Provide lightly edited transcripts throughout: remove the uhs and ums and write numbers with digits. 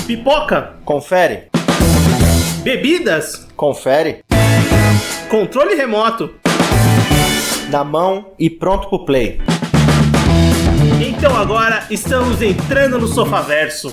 Pipoca. Confere. Bebidas. Confere. Controle remoto. Na mão e pronto pro play. Então agora estamos entrando no Sofaverso.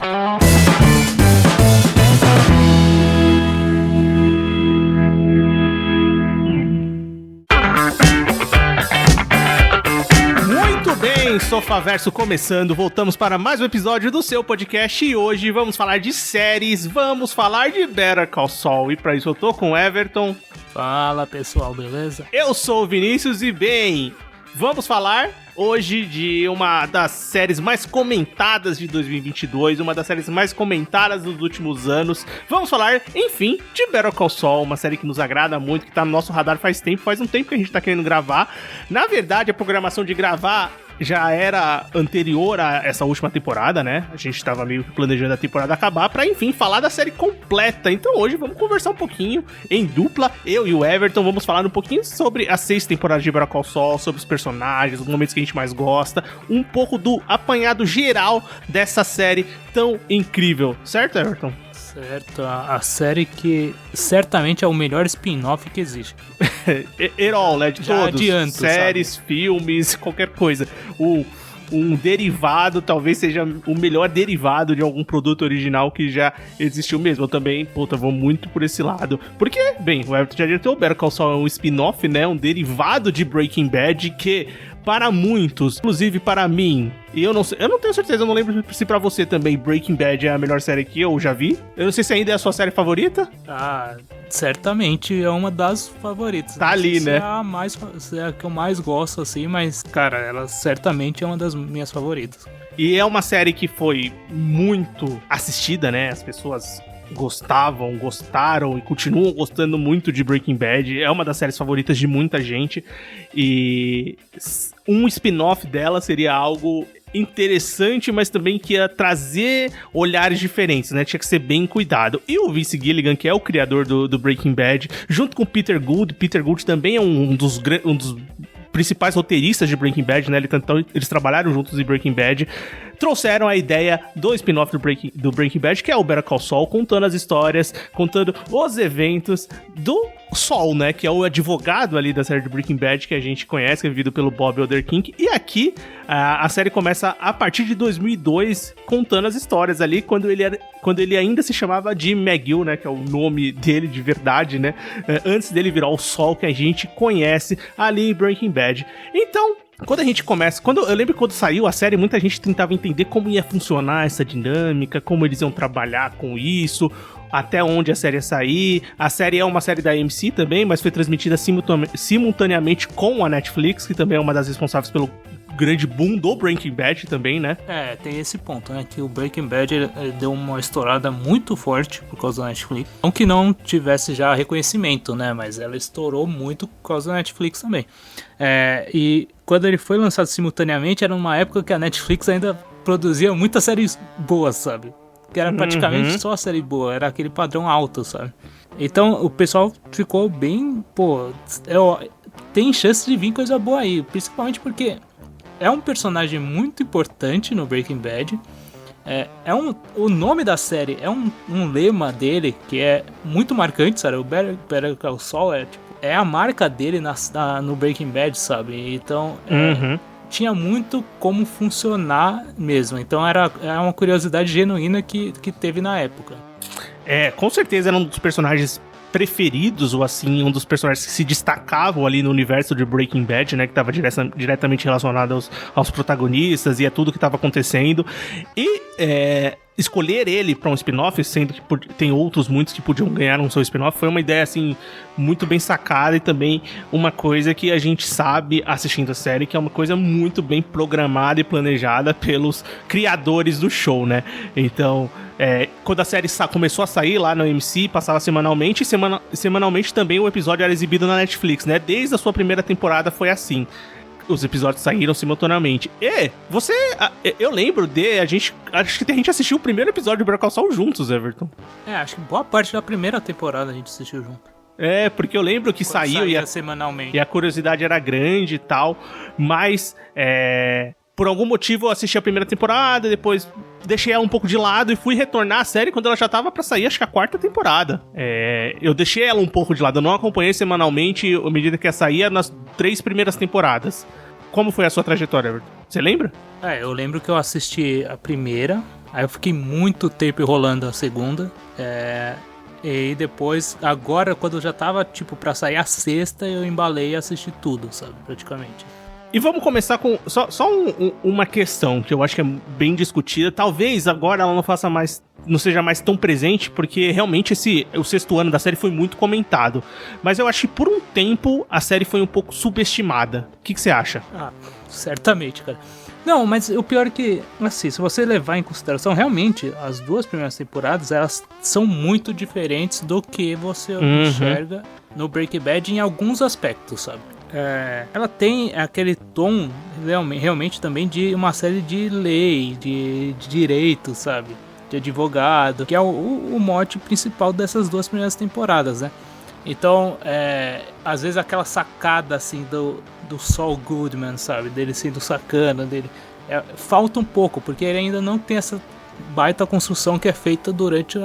Muito bem, Sofaverso começando. Voltamos para mais um episódio do seu podcast e hoje vamos falar de séries, vamos falar de Better Call Saul. E para isso eu tô com o Everton. Fala pessoal, beleza? Eu sou o Vinícius e bem, vamos falar hoje de uma das séries mais comentadas de 2022, uma das séries mais comentadas dos últimos anos. Vamos falar, enfim, de Better Call Saul, uma série que nos agrada muito, que tá no nosso radar faz um tempo que a gente tá querendo gravar. Na verdade, a programação de gravar já era anterior a essa última temporada, né? A gente tava meio que planejando a temporada acabar pra, enfim, falar da série completa. Então hoje vamos conversar um pouquinho em dupla, eu e o Everton, vamos falar um pouquinho sobre as 6 temporadas de Better Call Saul, sobre os personagens, os momentos que a gente mais gosta, um pouco do apanhado geral dessa série tão incrível, certo, Everton? Certo, a série que certamente é o melhor spin-off que existe. Herol, né? De Já todos. adianto, séries, sabe? Filmes, qualquer coisa. Um derivado, talvez seja o melhor derivado de algum produto original que já existiu mesmo. Eu também, vou muito por esse lado. Porque, bem, o Everton já adiantou, o Better Call Saul é um spin-off, né? Um derivado de Breaking Bad que, para muitos, inclusive para mim, e eu não tenho certeza, eu não lembro se pra você também Breaking Bad é a melhor série que eu já vi. Eu não sei se ainda é a sua série favorita. Ah, certamente é uma das favoritas. Tá ali, né? É a que eu mais gosto, assim, mas, cara, ela certamente é uma das minhas favoritas. E é uma série que foi muito assistida, né? As pessoas gostaram e continuam gostando muito de Breaking Bad. É uma das séries favoritas de muita gente. E um spin-off dela seria algo interessante, mas também que ia trazer olhares diferentes, né? Tinha que ser bem cuidado. E o Vince Gilligan, que é o criador do Breaking Bad, junto com o Peter Gould também é um dos principais roteiristas de Breaking Bad, né? Eles trabalharam juntos em Breaking Bad, trouxeram a ideia do spin-off do Breaking Bad, que é o Better Call Saul, contando as histórias, contando os eventos do Saul, né? Que é o advogado ali da série de Breaking Bad que a gente conhece, que é vivido pelo Bob Odenkirk. E aqui a série começa a partir de 2002, contando as histórias ali, quando ele ainda se chamava Jim McGill, né? Que é o nome dele de verdade, né? Antes dele virar o Saul que a gente conhece ali em Breaking Bad. Então, quando a gente começa... Eu lembro que quando saiu a série, muita gente tentava entender como ia funcionar essa dinâmica, como eles iam trabalhar com isso, até onde a série ia sair. A série é uma série da AMC também, mas foi transmitida simultaneamente com a Netflix, que também é uma das responsáveis pelo grande boom do Breaking Bad também, né? É, tem esse ponto, né? Que o Breaking Bad ele deu uma estourada muito forte por causa da Netflix. Não que não tivesse já reconhecimento, né? Mas ela estourou muito por causa da Netflix também. E quando ele foi lançado simultaneamente, era uma época que a Netflix ainda produzia muitas séries boas, sabe? Que era praticamente só série boa, era aquele padrão alto, sabe? Então o pessoal ficou bem, tem chance de vir coisa boa aí, principalmente porque é um personagem muito importante no Breaking Bad. O nome da série é um lema dele que é muito marcante, sabe? O Better Call Saul é a marca dele no Breaking Bad, sabe? Então tinha muito como funcionar mesmo. Então era uma curiosidade genuína que teve na época. Com certeza era um dos personagens preferidos, ou assim, um dos personagens que se destacavam ali no universo de Breaking Bad, né, que estava diretamente relacionado aos protagonistas e a tudo que estava acontecendo. E escolher ele para um spin-off, sendo que tem outros muitos que podiam ganhar um seu spin-off, foi uma ideia, assim, muito bem sacada e também uma coisa que a gente sabe assistindo a série, que é uma coisa muito bem programada e planejada pelos criadores do show, né? Então, quando a série começou a sair lá no AMC, passava semanalmente, e semanalmente também o episódio era exibido na Netflix, né? Desde a sua primeira temporada foi assim. Os episódios saíram simultaneamente. Eu lembro acho que a gente assistiu o primeiro episódio de Better Call Saul juntos, Everton. Acho que boa parte da primeira temporada a gente assistiu junto. Porque eu lembro que saiu semanalmente. E a curiosidade era grande e tal, mas por algum motivo eu assisti a primeira temporada, depois deixei ela um pouco de lado e fui retornar à série quando ela já tava pra sair, acho que a 4ª temporada. Eu deixei ela um pouco de lado, eu não acompanhei semanalmente à medida que ela saía nas 3 primeiras temporadas. Como foi a sua trajetória, Everton? Você lembra? Eu lembro que eu assisti a primeira, aí eu fiquei muito tempo enrolando a segunda, e depois, agora, quando já tava, tipo, pra sair a 6ª, eu embalei e assisti tudo, sabe, praticamente. E vamos começar com só uma questão que eu acho que é bem discutida. Talvez agora ela não seja mais tão presente, porque realmente o 6º ano da série foi muito comentado. Mas eu acho que por um tempo a série foi um pouco subestimada. O que você acha? Certamente, cara. Não, mas o pior é que, assim, se você levar em consideração, realmente, as 2 primeiras temporadas, elas são muito diferentes do que você enxerga no Breaking Bad em alguns aspectos, sabe? Ela tem aquele tom realmente também de uma série de lei, de direito, sabe? De advogado, que é o mote principal dessas 2 primeiras temporadas, né? Então, às vezes aquela sacada assim do Saul Goodman, sabe? Dele sendo sacana, dele falta um pouco, porque ele ainda não tem essa baita construção que é feita durante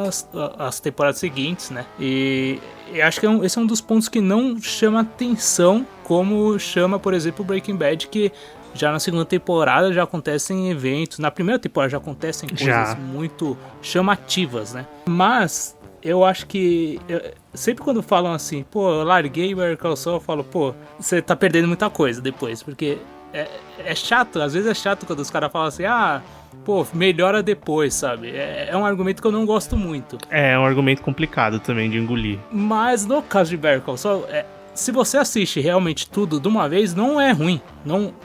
as temporadas seguintes, né? E acho que esse é um dos pontos que não chama atenção, como chama, por exemplo, o Breaking Bad, que já na segunda temporada já acontecem eventos, na primeira temporada já acontecem coisas muito chamativas, né? Mas eu acho que sempre quando falam assim, pô, eu larguei o Better Call Saul, eu falo, pô, você tá perdendo muita coisa depois, porque é chato, às vezes é chato quando os caras falam assim, pô, melhora depois, sabe? É um argumento que eu não gosto muito. É um argumento complicado também de engolir. Mas no caso de Better Call Saul, se você assiste realmente tudo de uma vez, não é ruim.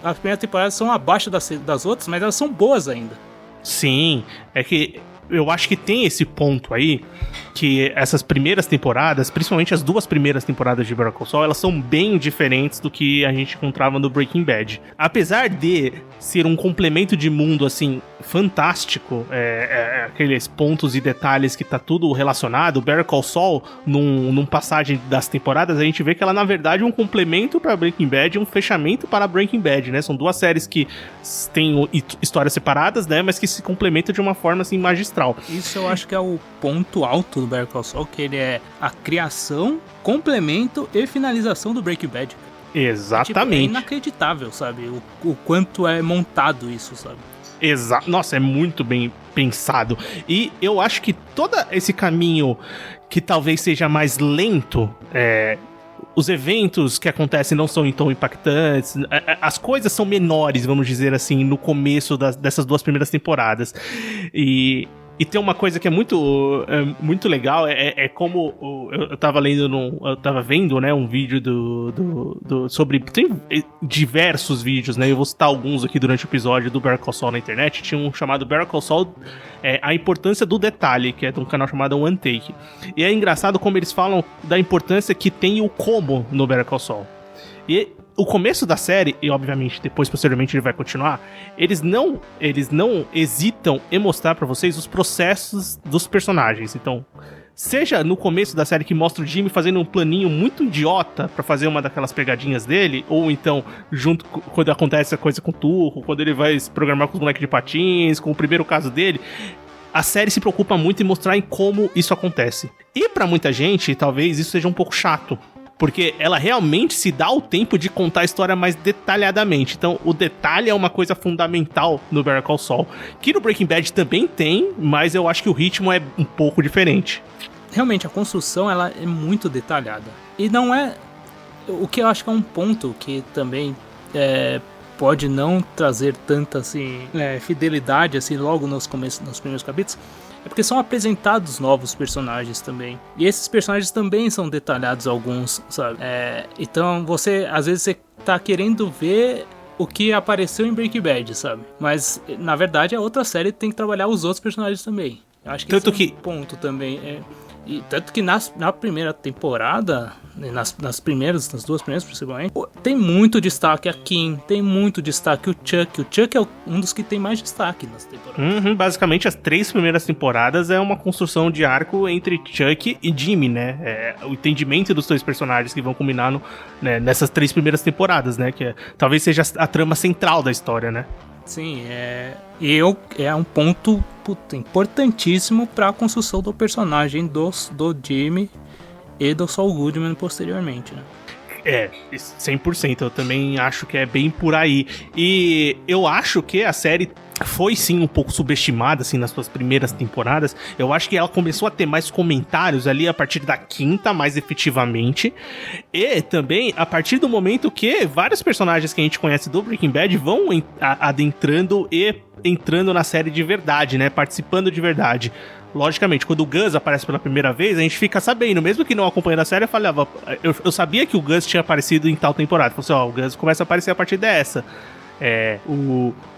As primeiras temporadas são abaixo das outras, mas elas são boas ainda. Sim, é que eu acho que tem esse ponto aí, que essas primeiras temporadas, principalmente as 2 primeiras temporadas de Better Call Saul, elas são bem diferentes do que a gente encontrava no Breaking Bad. Apesar de ser um complemento de mundo, assim, fantástico, aqueles pontos e detalhes que tá tudo relacionado, Better Call Saul, num passagem das temporadas, a gente vê que ela, na verdade, é um complemento para Breaking Bad e um fechamento para Breaking Bad, né? São 2 séries que têm histórias separadas, né? Mas que se complementam de uma forma, assim, magistral. Isso eu acho que é o ponto alto do Better Call Saul, que ele é a criação, complemento e finalização do Breaking Bad. Exatamente. É inacreditável, sabe? O quanto é montado isso, sabe? Nossa, é muito bem pensado. E eu acho que todo esse caminho que talvez seja mais lento, os eventos que acontecem não são tão impactantes, as coisas são menores, vamos dizer assim, no começo dessas 2 primeiras temporadas. E tem uma coisa que é muito legal, como eu tava vendo, né, um vídeo sobre, tem diversos vídeos, né, eu vou citar alguns aqui durante o episódio do Better Call Saul na internet. Tinha um chamado Better Call Saul, a importância do detalhe, que é de um canal chamado One Take. E é engraçado como eles falam da importância que tem o como no Better Call Saul. E o começo da série, e obviamente depois, posteriormente, ele vai continuar, eles não hesitam em mostrar pra vocês os processos dos personagens. Então, seja no começo da série que mostra o Jimmy fazendo um planinho muito idiota pra fazer uma daquelas pegadinhas dele, ou então, junto quando acontece a coisa com o Turco, quando ele vai se programar com os moleques de patins, com o primeiro caso dele, a série se preocupa muito em mostrar em como isso acontece. E pra muita gente, talvez isso seja um pouco chato, porque ela realmente se dá o tempo de contar a história mais detalhadamente. Então, o detalhe é uma coisa fundamental no Better Call Saul, que no Breaking Bad também tem, mas eu acho que o ritmo é um pouco diferente. Realmente, a construção ela é muito detalhada. E não é... O que eu acho que é um ponto que também pode não trazer tanta assim, fidelidade assim, logo nos primeiros capítulos, é porque são apresentados novos personagens também. E esses personagens também são detalhados, alguns, sabe? Então às vezes você tá querendo ver o que apareceu em Breaking Bad, sabe? Mas na verdade a outra série tem que trabalhar os outros personagens também. Eu acho que esse é um ponto também. E tanto que na primeira temporada, nas 2 primeiras principalmente, tem muito destaque a Kim, tem muito destaque o Chuck. O Chuck é um dos que tem mais destaque nas temporadas. Basicamente, as 3 primeiras temporadas é uma construção de arco entre Chuck e Jimmy, né? O entendimento dos 2 personagens que vão combinar nessas 3 primeiras temporadas, né? Que talvez seja a trama central da história, né? Sim, é um ponto importantíssimo para a construção do personagem do Jimmy e do Saul Goodman posteriormente, né? 100%, eu também acho que é bem por aí. E eu acho que a série foi sim um pouco subestimada assim nas suas primeiras temporadas. Eu acho que ela começou a ter mais comentários ali a partir da quinta, mais efetivamente. E também a partir do momento que vários personagens que a gente conhece do Breaking Bad vão adentrando e entrando na série de verdade, né? Participando de verdade. Logicamente, quando o Gus aparece pela primeira vez, a gente fica sabendo, mesmo que não acompanhando a série, eu sabia que o Gus tinha aparecido em tal temporada. Eu falei assim, o Gus começa a aparecer a partir dessa.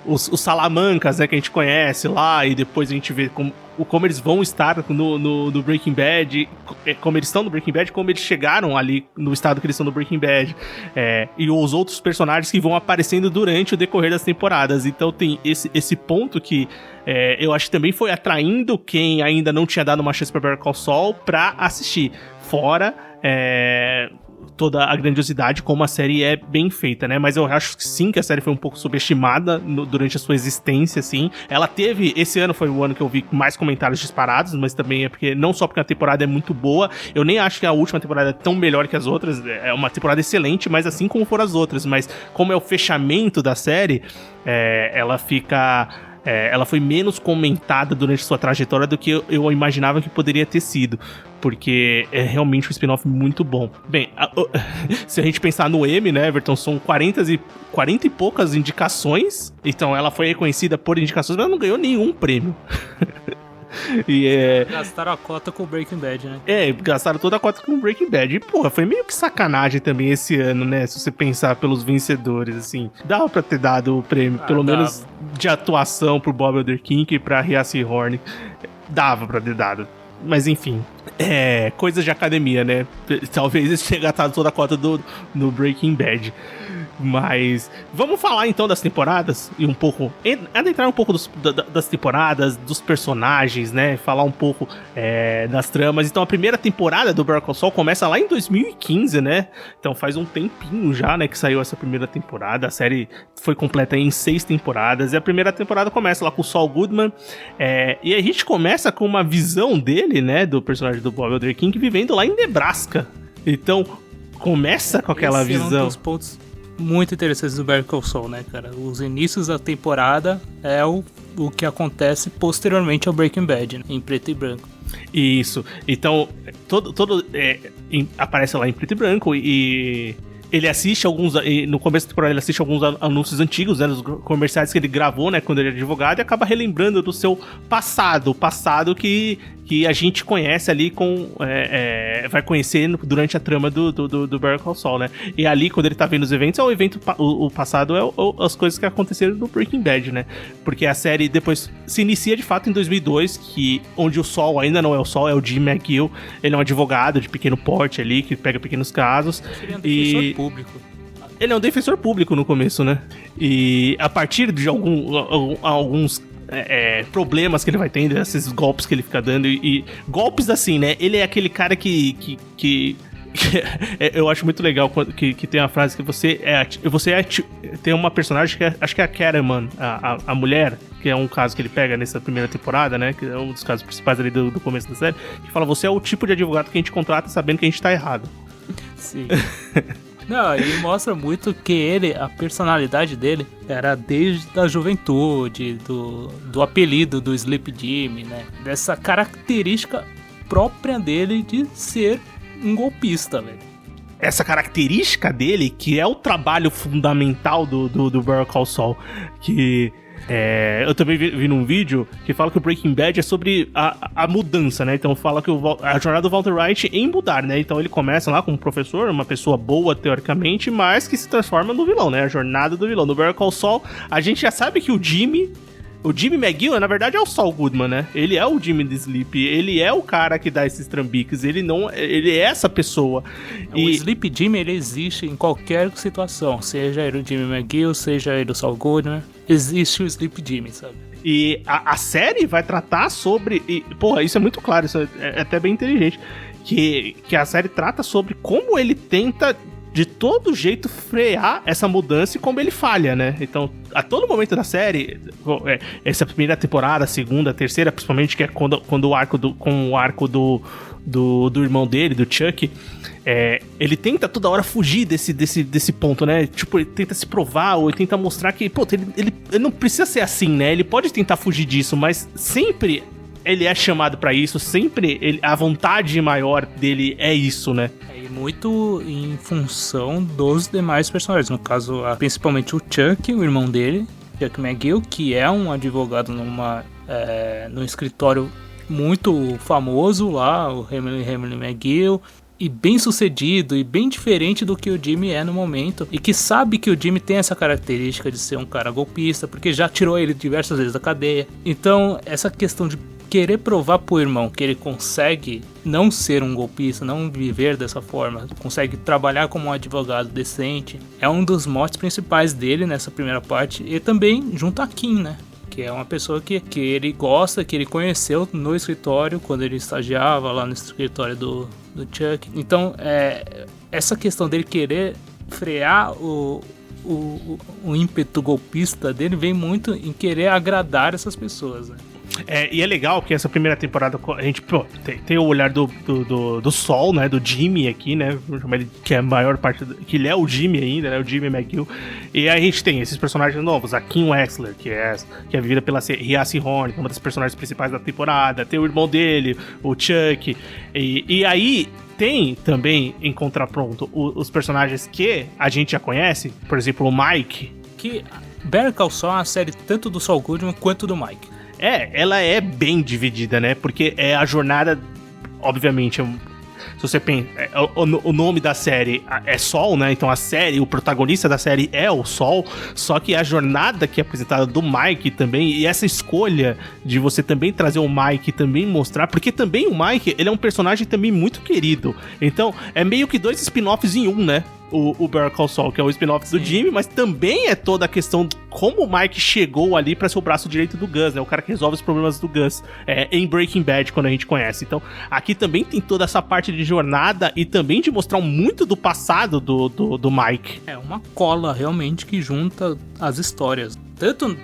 Os Salamancas, né, que a gente conhece lá, e depois a gente vê como eles vão estar no Breaking Bad, como eles estão no Breaking Bad, como eles chegaram ali no estado que eles estão no Breaking Bad, e os outros personagens que vão aparecendo durante o decorrer das temporadas. Então tem esse ponto que eu acho que também foi atraindo quem ainda não tinha dado uma chance pra Better Call Saul pra assistir. Fora toda a grandiosidade como a série é bem feita, né? Mas eu acho que sim, que a série foi um pouco subestimada durante a sua existência, assim. Ela teve... Esse ano foi o ano que eu vi mais comentários disparados, mas também é porque... Não só porque a temporada é muito boa, eu nem acho que a última temporada é tão melhor que as outras. É uma temporada excelente, mas assim como foram as outras. Mas como é o fechamento da série, ela fica... ela foi menos comentada durante sua trajetória do que eu imaginava que poderia ter sido, porque é realmente um spin-off muito bom. Bem, se a gente pensar no Emmy, né, Everton, são 40 e poucas indicações, então ela foi reconhecida por indicações, mas ela não ganhou nenhum prêmio. Gastaram a cota com o Breaking Bad, né? Gastaram toda a cota com o Breaking Bad. E, porra, foi meio que sacanagem também esse ano, né? Se você pensar pelos vencedores, assim. Dava pra ter dado o prêmio, pelo menos de atuação pro Bob Odenkirk e pra Rhea Horn. Dava pra ter dado. Mas, enfim. Coisas de academia, né? Talvez eles tenham gastado toda a cota no Breaking Bad. Mas vamos falar então das temporadas e um pouco, adentrar um pouco das temporadas, dos personagens, né? Falar um pouco das tramas. Então a primeira temporada do Better Call Saul começa lá em 2015, né? Então faz um tempinho já, né, que saiu essa primeira temporada. A série foi completa em 6 temporadas e a primeira temporada começa lá com o Saul Goodman, e a gente começa com uma visão dele, né, do personagem do Bob Odenkirk vivendo lá em Nebraska. Então começa com aquela visão. É um dos pontos muito interessantes do Better Call Saul, né, cara? Os inícios da temporada é o que acontece posteriormente ao Breaking Bad, né? Em preto e branco. Isso. Então, aparece lá em preto e branco e ele assiste no começo da temporada ele assiste alguns anúncios antigos, né, dos comerciais que ele gravou, né, quando ele era advogado, e acaba relembrando do seu passado, o passado que a gente conhece ali vai conhecer durante a trama do Better Call Saul, né, e ali quando ele tá vendo os eventos, o passado as coisas que aconteceram no Breaking Bad, né, porque a série depois se inicia de fato em 2002, onde o Saul ainda não é o Saul, é o Jim McGill, ele é um advogado de pequeno porte ali, que pega pequenos casos, público. Ele é um defensor público no começo, né? E a partir de alguns problemas que ele vai tendo, esses golpes que ele fica dando, e golpes assim, né? Ele é aquele cara que eu acho muito legal que tem uma frase que tem uma personagem que acho que é a Caramon, a mulher, que é um caso que ele pega nessa primeira temporada, né? Que é um dos casos principais ali do começo da série, que fala: você é o tipo de advogado que a gente contrata sabendo que a gente tá errado. Sim. Não, ele mostra muito que a personalidade dele era desde a juventude, do apelido do Sleep Jimmy, né? Dessa característica própria dele de ser um golpista, velho. Essa característica dele, que é o trabalho fundamental do Better Call Saul, que... eu também vi num vídeo que fala que o Breaking Bad é sobre a mudança, né? Então fala que a jornada do Walter White em mudar, né? Então ele começa lá como professor, uma pessoa boa teoricamente, mas que se transforma no vilão, né? A jornada do vilão. No Better Call Saul, a gente já sabe que o Jimmy McGill, na verdade, é o Saul Goodman, né? Ele é o Jimmy de Sleep, ele é o cara que dá esses trambiques, ele é essa pessoa. O Sleep Jimmy, ele existe em qualquer situação, seja ele o Jimmy McGill, seja ele o Saul Goodman, existe o Sleep Jimmy, sabe? E a série vai tratar sobre... porra, isso é muito claro, isso é até bem inteligente, que a série trata sobre como ele tenta de todo jeito frear essa mudança e como ele falha, né? Então, a todo momento da série, essa primeira temporada, a segunda, a terceira, principalmente, que é quando o arco do irmão dele, do Chuck, ele tenta toda hora fugir desse ponto, né? Tipo, ele tenta se provar, ou ele tenta mostrar que, pô, ele não precisa ser assim, né? Ele pode tentar fugir disso, mas sempre ele é chamado pra isso, sempre a vontade maior dele é isso, né? E muito em função dos demais personagens, no caso, principalmente o Chuck, o irmão dele, Chuck McGill, que é um advogado num escritório muito famoso lá, o Hamlin McGill, e bem sucedido e bem diferente do que o Jimmy é no momento, e que sabe que o Jimmy tem essa característica de ser um cara golpista, porque já tirou ele diversas vezes da cadeia. Então essa questão de querer provar pro irmão que ele consegue não ser um golpista, não viver dessa forma, consegue trabalhar como um advogado decente, é um dos motes principais dele nessa primeira parte, e também junto a Kim, né? Que é uma pessoa que ele gosta, que ele conheceu no escritório, quando ele estagiava lá no escritório do Chuck. Então, essa questão dele querer frear o ímpeto golpista dele vem muito em querer agradar essas pessoas, né? E é legal que essa primeira temporada a gente tem o olhar do Sol, né? Do Jimmy aqui, né? Vou chamar ele, que é a maior parte que ele é o Jimmy ainda, né? O Jimmy McGill. E aí a gente tem esses personagens novos, a Kim Wexler, que é vivida pela Rhea Seehorn, que é uma das personagens principais da temporada. Tem o irmão dele, o Chuck. E aí tem também, em contraponto, os personagens que a gente já conhece. Por exemplo, o Mike. Que Better Call Saul é uma série tanto do Saul Goodman quanto do Mike. Ela é bem dividida, né? Porque é a jornada, obviamente, se você pensa, o nome da série é Sol, né? Então a série, o protagonista da série é o Sol, só que a jornada que é apresentada do Mike também, e essa escolha de você também trazer o Mike, também mostrar, porque também o Mike, ele é um personagem também muito querido. Então, é meio que 2 spin-offs em um, né? O Better Call Saul, que é o spin-off do Jimmy, mas também é toda a questão de como o Mike chegou ali pra ser o braço direito do Gus, né? O cara que resolve os problemas do Gus em Breaking Bad, quando a gente conhece. Então, aqui também tem toda essa parte de jornada e também de mostrar muito do passado do Mike. É uma cola, realmente, que junta as histórias.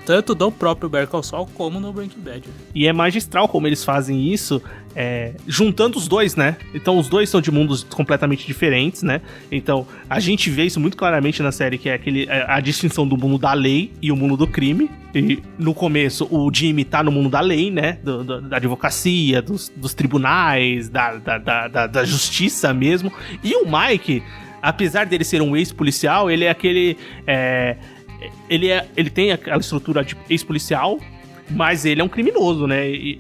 Tanto do próprio Better Call Saul como no Breaking Bad. E é magistral como eles fazem isso, juntando os dois, né? Então os dois são de mundos completamente diferentes, né? Então a gente vê isso muito claramente na série, que é a distinção do mundo da lei e o mundo do crime. E no começo o Jimmy tá no mundo da lei, né? Da advocacia, dos tribunais, da justiça mesmo. E o Mike, apesar dele ser um ex-policial, ele é aquele... Ele tem aquela estrutura de ex-policial, mas ele é um criminoso, né? E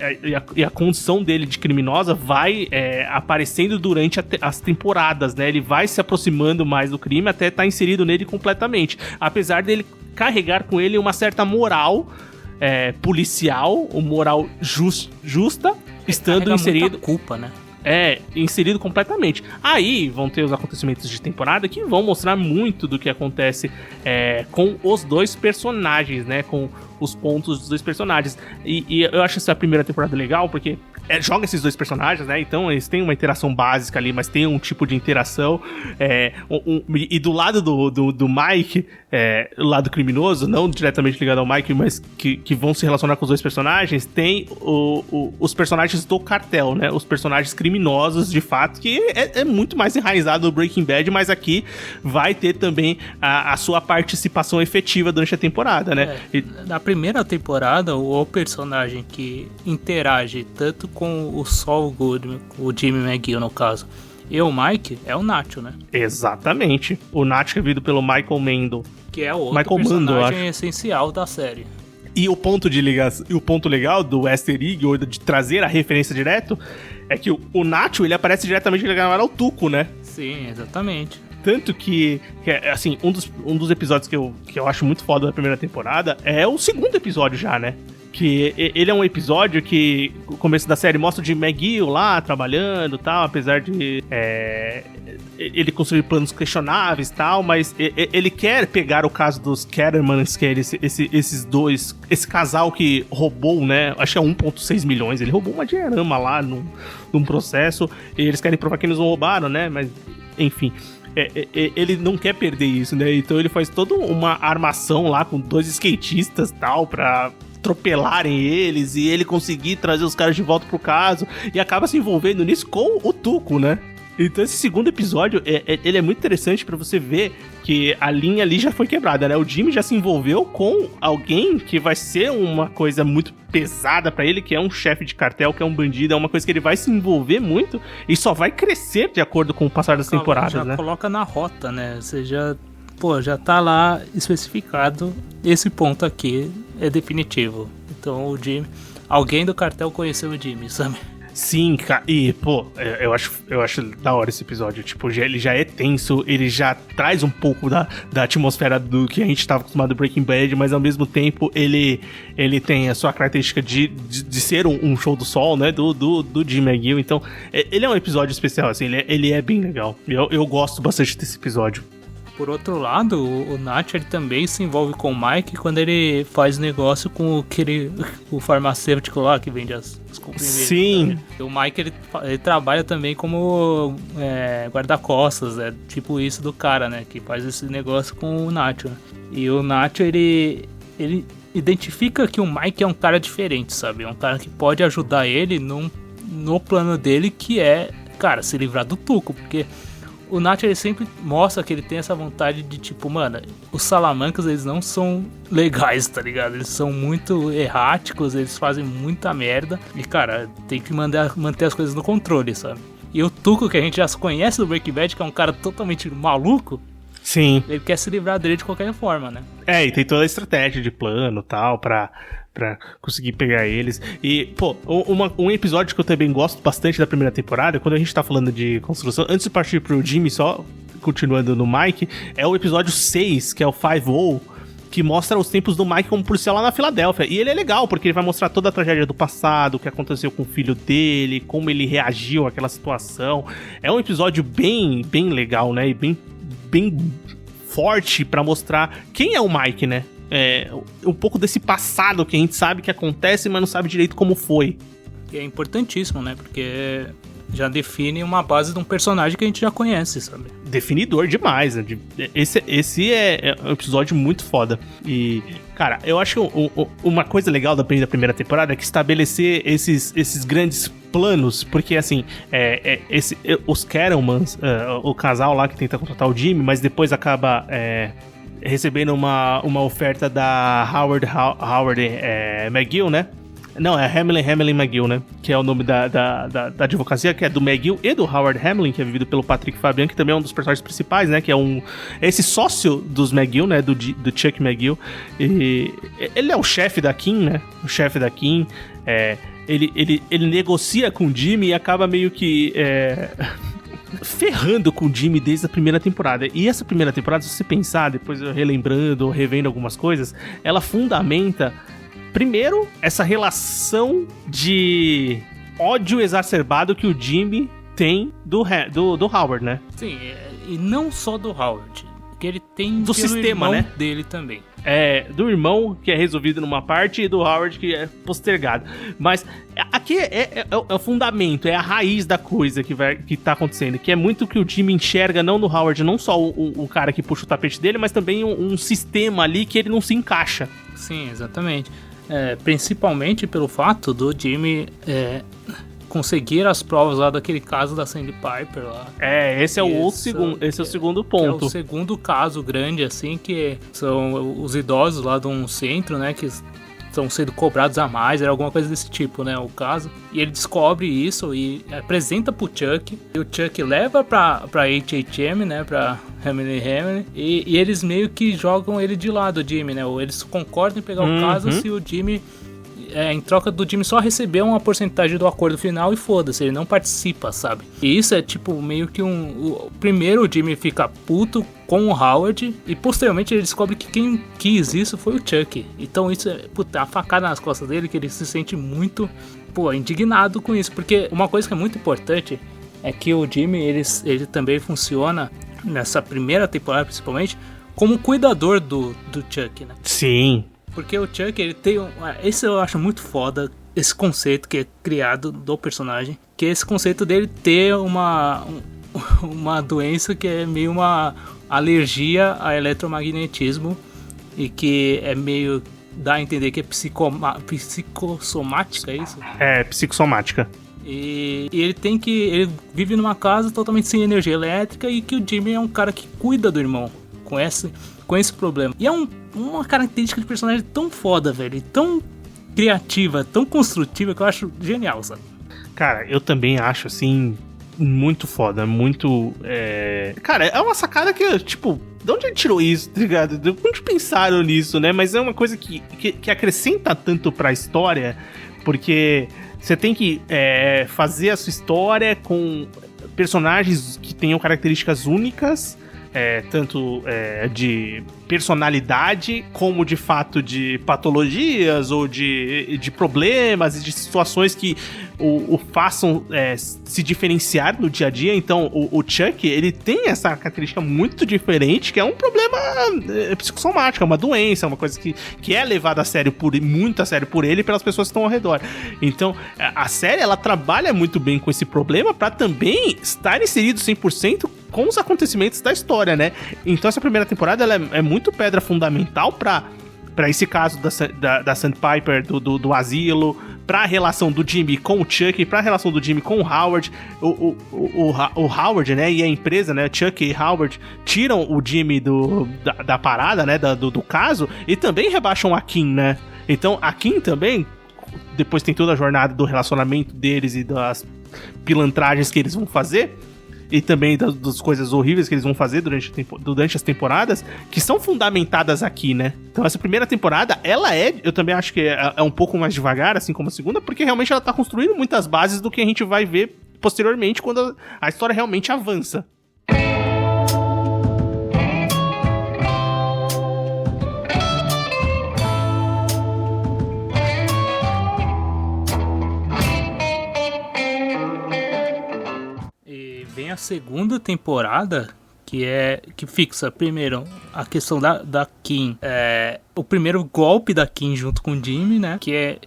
a condição dele de criminosa vai aparecendo durante as temporadas, né? Ele vai se aproximando mais do crime até estar inserido nele completamente. Apesar dele carregar com ele uma certa moral policial, uma moral justa, estando inserido... Muita culpa, né? Inserido completamente. Aí vão ter os acontecimentos de temporada que vão mostrar muito do que acontece com os dois personagens, né? Com os pontos dos dois personagens. E eu acho essa primeira temporada legal porque joga esses dois personagens, né? Então eles têm uma interação básica ali, mas tem um tipo de interação. E do lado do Mike, o lado criminoso, não diretamente ligado ao Mike, mas que vão se relacionar com os dois personagens, tem os personagens do cartel, né? Os personagens criminosos, de fato, que é muito mais enraizado no Breaking Bad, mas aqui vai ter também a sua participação efetiva durante a temporada, né? Na primeira temporada, o personagem que interage tanto com o Saul Goodman, o Jimmy McGill no caso, e o Mike, é o Nacho, né? Exatamente. O Nacho é vivido pelo Michael Mando. Que é o outro personagem essencial da série. E o ponto legal do Easter egg, ou de trazer a referência direto, é que o Nacho, ele aparece diretamente ligado ao Tuco, né? Sim, exatamente. Tanto que assim, um dos episódios que eu acho muito foda da primeira temporada é o segundo episódio já, né? Que ele é um episódio que o começo da série mostra o Jim McGill lá trabalhando e tal, apesar de ele construir planos questionáveis e tal, mas ele quer pegar o caso dos Catermans, que é esse casal que roubou, né, acho que é 1,6 milhões, ele roubou uma dinheirama lá num processo, e eles querem provar que eles não roubaram, né, mas enfim, ele não quer perder isso, né? Então ele faz toda uma armação lá com 2 skatistas e tal, pra atropelarem eles e ele conseguir trazer os caras de volta pro caso, e acaba se envolvendo nisso com o Tuco, né? Então esse segundo episódio, ele é muito interessante pra você ver que a linha ali já foi quebrada, né? O Jimmy já se envolveu com alguém que vai ser uma coisa muito pesada pra ele, que é um chefe de cartel, que é um bandido, é uma coisa que ele vai se envolver muito e só vai crescer de acordo com o passar das temporadas, já né? Coloca na rota, né? Você já tá lá especificado, esse ponto aqui é definitivo. Então o Jimmy, alguém do cartel conheceu o Jimmy, sabe? Sim, cara, e, pô, eu acho da hora esse episódio, tipo, ele já é tenso, ele já traz um pouco da atmosfera do que a gente tava acostumado do Breaking Bad, mas ao mesmo tempo ele tem a sua característica de ser um show do sol, né, do Jim McGill, então ele é um episódio especial, assim, ele é bem legal, eu gosto bastante desse episódio. Por outro lado, o Nath ele também se envolve com o Mike quando ele faz negócio com o farmacêutico lá que vende as comprimidos. Sim. Sabe? O Mike ele trabalha também como guarda-costas, tipo isso do cara, né? Que faz esse negócio com o Nacho. Né? E o Nacho ele identifica que o Mike é um cara diferente, sabe? É um cara que pode ajudar ele no plano dele, que é, cara, se livrar do Tuco, porque o Nath, ele sempre mostra que ele tem essa vontade de, tipo, mano, os Salamancas, eles não são legais, tá ligado? Eles são muito erráticos, eles fazem muita merda. E, cara, tem que manter as coisas no controle, sabe? E o Tuco, que a gente já conhece do Breaking Bad, que é um cara totalmente maluco, sim, ele quer se livrar dele de qualquer forma, né? E tem toda a estratégia de plano e tal, pra conseguir pegar eles. E, pô, um episódio que eu também gosto bastante da primeira temporada, quando a gente tá falando de construção, antes de partir pro Jimmy, só continuando no Mike, é o episódio 6, que é o 5-0, que mostra os tempos do Mike como policial lá na Filadélfia. E ele é legal, porque ele vai mostrar toda a tragédia do passado, o que aconteceu com o filho dele, como ele reagiu àquela situação. É um episódio bem, bem legal, né? E bem forte pra mostrar quem é o Mike, né? Um pouco desse passado que a gente sabe que acontece, mas não sabe direito como foi. E é importantíssimo, né? Porque já define uma base de um personagem que a gente já conhece, sabe? Definidor demais, né? Esse é um episódio muito foda. E, cara, eu acho uma coisa legal da primeira temporada é que estabelecer esses grandes planos, porque assim, os Cattlemans, o casal lá que tenta contratar o Jimmy, mas depois acaba recebendo uma oferta da Howard McGill, né? Não, é Hamlin McGill, né? Que é o nome da advocacia, que é do McGill e do Howard Hamlin, que é vivido pelo Patrick Fabian, que também é um dos personagens principais, né? Que é esse sócio dos McGill, né? Do Chuck McGill. E ele é o chefe da Kim, né? O chefe da Kim. Ele negocia com o Jimmy e acaba meio que ferrando com o Jimmy desde a primeira temporada. E essa primeira temporada, se você pensar, depois relembrando, revendo algumas coisas, ela fundamenta, primeiro, essa relação de ódio exacerbado que o Jimmy tem do Howard, né? Sim, e não só do Howard, que ele tem do sistema, irmão, né? Dele também. Do irmão, que é resolvido numa parte, e do Howard, que é postergado. Mas aqui é o fundamento, é a raiz da coisa que tá acontecendo, que é muito que o Jimmy enxerga, não no Howard, não só o cara que puxa o tapete dele, mas também um sistema ali que ele não se encaixa. Sim, exatamente. Principalmente pelo fato do Jimmy conseguir as provas lá daquele caso da Sandy Piper lá. Esse é o segundo ponto. É o segundo caso grande, assim, que são os idosos lá de um centro, né, que estão sendo cobrados a mais, era alguma coisa desse tipo, né, o caso. E ele descobre isso e apresenta pro Chuck, e o Chuck leva pra HHM, né, pra Hamlin, e eles meio que jogam ele de lado, o Jimmy, né, ou eles concordam em pegar o caso se o Jimmy... em troca do Jimmy só receber uma porcentagem do acordo final e foda-se, ele não participa, sabe? E isso é tipo meio que primeiro o Jimmy fica puto com o Howard e posteriormente ele descobre que quem quis isso foi o Chuck. Então isso é uma facada nas costas dele, que ele se sente muito, indignado com isso. Porque uma coisa que é muito importante é que o Jimmy, ele também funciona, nessa primeira temporada principalmente, como cuidador do Chuck, né? Sim. Porque o Chuck, ele tem esse eu acho muito foda, esse conceito que é criado do personagem, que é esse conceito dele ter uma doença que é meio uma alergia a eletromagnetismo e que é meio... dá a entender que é psicossomática, é isso? É, psicossomática. E ele vive numa casa totalmente sem energia elétrica e que o Jimmy é um cara que cuida do irmão com esse problema. E é uma característica de personagem tão foda, velho, e tão criativa, tão construtiva, que eu acho genial, sabe? Cara, eu também acho, assim, muito foda, muito... Cara, é uma sacada que, tipo, de onde ele tirou isso, tá ligado? De onde pensaram nisso, né? Mas é uma coisa que acrescenta tanto pra história, porque você tem que fazer a sua história com personagens que tenham características únicas, tanto de personalidade, como de fato de patologias ou de problemas e de situações que o façam se diferenciar no dia a dia. Então o Chuck, ele tem essa característica muito diferente, que é um problema psicossomático, é uma doença, uma coisa que é levada muito a sério por ele e pelas pessoas que estão ao redor. Então a série, ela trabalha muito bem com esse problema pra também estar inserido 100% com os acontecimentos da história, né? Então essa primeira temporada, ela é muito pedra fundamental pra esse caso da Sandpiper, do asilo, pra relação do Jimmy com o Chuck, pra relação do Jimmy com o Howard. O Howard, né, e a empresa, né, Chuck e Howard, tiram o Jimmy da parada, né, do caso, e também rebaixam a Kim, né? Então a Kim também, depois tem toda a jornada do relacionamento deles e das pilantragens que eles vão fazer, e também das coisas horríveis que eles vão fazer durante as temporadas, que são fundamentadas aqui, né? Então essa primeira temporada, eu também acho que é um pouco mais devagar, assim como a segunda, porque realmente ela tá construindo muitas bases do que a gente vai ver posteriormente, quando a história realmente avança. A segunda temporada, que fixa primeiro a questão da Kim, o primeiro golpe da Kim junto com o Jimmy, né,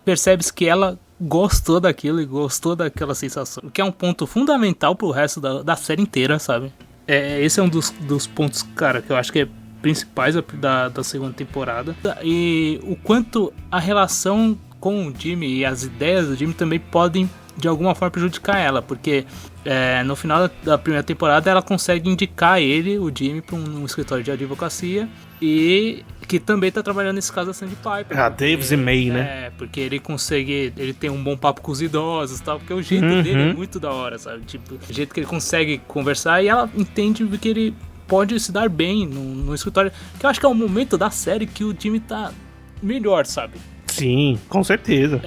percebe-se que ela gostou daquilo e gostou daquela sensação, que é um ponto fundamental pro resto da série inteira, sabe? Esse é um dos pontos, cara, que eu acho que é principais da segunda temporada, e o quanto a relação com o Jimmy e as ideias do Jimmy também podem de alguma forma prejudicar ela, porque no final da primeira temporada ela consegue indicar o Jimmy, para um escritório de advocacia, e que também tá trabalhando nesse caso da Sandpiper. Davis e May, né? Porque ele tem um bom papo com os idosos e tal, porque o jeito dele é muito da hora, sabe? Tipo, o jeito que ele consegue conversar, e ela entende que ele pode se dar bem no escritório, que eu acho que é o momento da série que o Jimmy tá melhor, sabe? Sim, com certeza.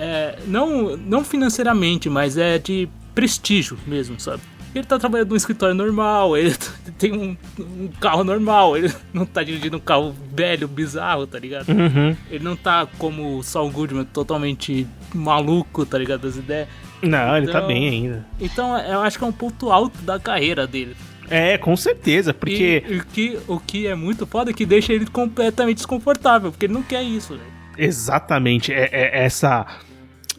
Não financeiramente, mas é de prestígio mesmo, sabe? Ele tá trabalhando num escritório normal, ele tem um carro normal, ele não tá dirigindo um carro velho, bizarro, tá ligado? Uhum. Ele não tá como o Saul Goodman, totalmente maluco, tá ligado? Das ideias. Não, ele tá bem ainda. Então eu acho que é um ponto alto da carreira dele. Com certeza, porque... O que é muito foda é que deixa ele completamente desconfortável, porque ele não quer isso, velho. Exatamente, essa...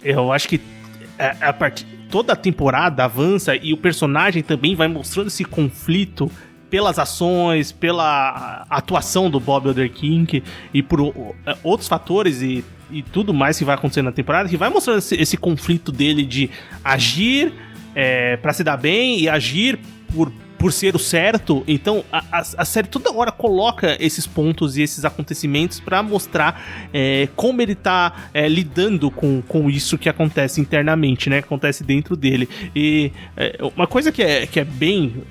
Eu acho que toda a temporada avança e o personagem também vai mostrando esse conflito pelas ações, pela atuação do Bob Odenkirk e por outros fatores e tudo mais que vai acontecendo na temporada, que vai mostrando esse conflito dele de agir pra se dar bem e agir por ser o certo. Então a série toda hora coloca esses pontos e esses acontecimentos pra mostrar como ele tá lidando com isso que acontece internamente, né? Que acontece dentro dele. E uma coisa que é bem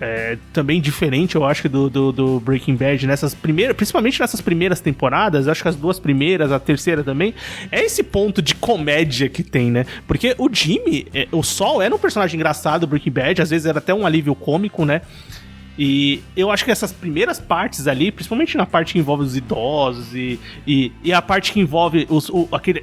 também diferente, eu acho, do Breaking Bad, principalmente nessas primeiras temporadas, acho que as duas primeiras, a terceira também, é esse ponto de comédia que tem, né? Porque o Jimmy, o Sol era um personagem engraçado do Breaking Bad, às vezes era até um alívio cômico, né? E eu acho que essas primeiras partes ali, principalmente na parte que envolve os idosos e a parte que envolve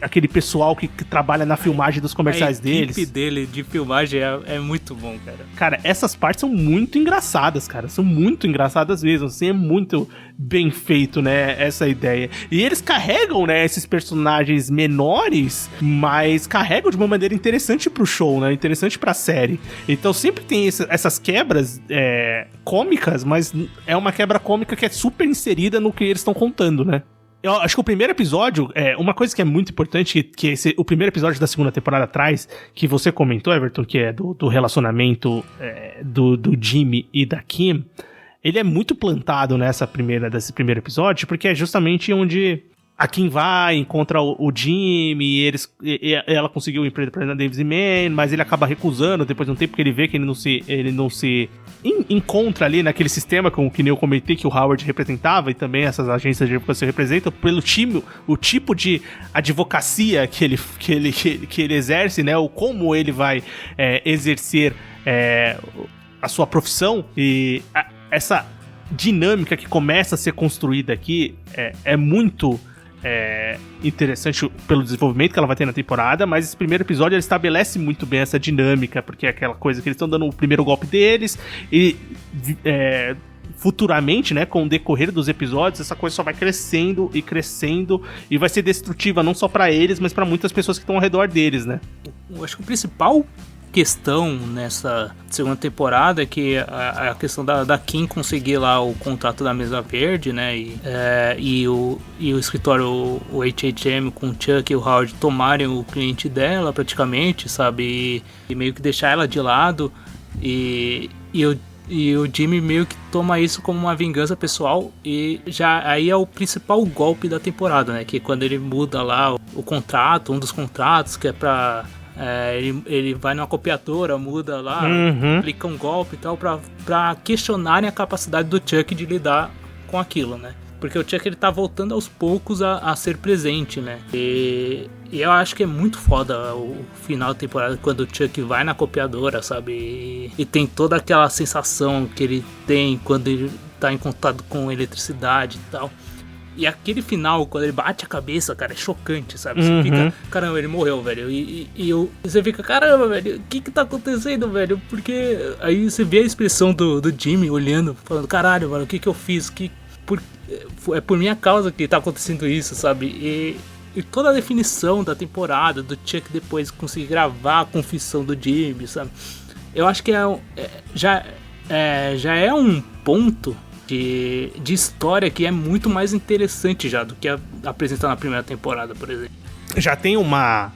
aquele pessoal que trabalha na filmagem dos comerciais deles. A equipe dele de filmagem é muito bom, cara. Cara, essas partes são muito engraçadas, cara. São muito engraçadas mesmo, assim, é muito bem feito, né, essa ideia. E eles carregam, né, esses personagens menores, mas carregam de uma maneira interessante pro show, né, interessante pra série. Então sempre tem essas quebras cômicas, mas é uma quebra cômica que é super inserida no que eles estão contando, né. Eu acho que o primeiro episódio, uma coisa que é muito importante, que o primeiro episódio da segunda temporada traz, que você comentou, Everton, que é do relacionamento do Jimmy e da Kim, ele é muito plantado desse primeiro episódio, porque é justamente onde a Kim vai, encontra o Jimmy, ela conseguiu um emprego pra Davis e Man, mas ele acaba recusando depois de um tempo, porque ele vê que ele não se encontra ali naquele sistema, como que nem eu comentei, que o Howard representava, e também essas agências de advocacia representam, o tipo de advocacia que ele exerce, né, ou como ele vai exercer a sua profissão, e essa dinâmica que começa a ser construída aqui é muito interessante pelo desenvolvimento que ela vai ter na temporada, mas esse primeiro episódio ele estabelece muito bem essa dinâmica, porque é aquela coisa que eles estão dando o primeiro golpe deles e futuramente, né, com o decorrer dos episódios, essa coisa só vai crescendo e crescendo e vai ser destrutiva não só pra eles, mas pra muitas pessoas que estão ao redor deles, né? Eu acho que o principal questão nessa segunda temporada é que a questão da Kim conseguir lá o contrato da Mesa Verde, né, e o escritório, o HHM com o Chuck e o Howard tomarem o cliente dela praticamente, sabe, e meio que deixar ela de lado, e o Jimmy meio que toma isso como uma vingança pessoal, e já aí é o principal golpe da temporada, né, que quando ele muda lá o contrato, um dos contratos que é pra ele vai numa copiadora, muda lá, aplica um golpe e tal, pra questionarem a capacidade do Chuck de lidar com aquilo, né? Porque o Chuck ele tá voltando aos poucos a ser presente, né? E eu acho que é muito foda o final da temporada, quando o Chuck vai na copiadora, sabe? E tem toda aquela sensação que ele tem quando ele tá em contato com eletricidade e tal. E aquele final, quando ele bate a cabeça, cara, é chocante, sabe? Você fica, caramba, ele morreu, velho. E você fica, caramba, velho, o que tá acontecendo, velho? Porque aí você vê a expressão do Jimmy olhando, falando, caralho, mano, o que eu fiz? É por minha causa que tá acontecendo isso, sabe? E toda a definição da temporada, do Chuck depois conseguir gravar a confissão do Jimmy, sabe? Eu acho que já é um ponto de história que é muito mais interessante já do que apresentar na primeira temporada, por exemplo. Já tem uma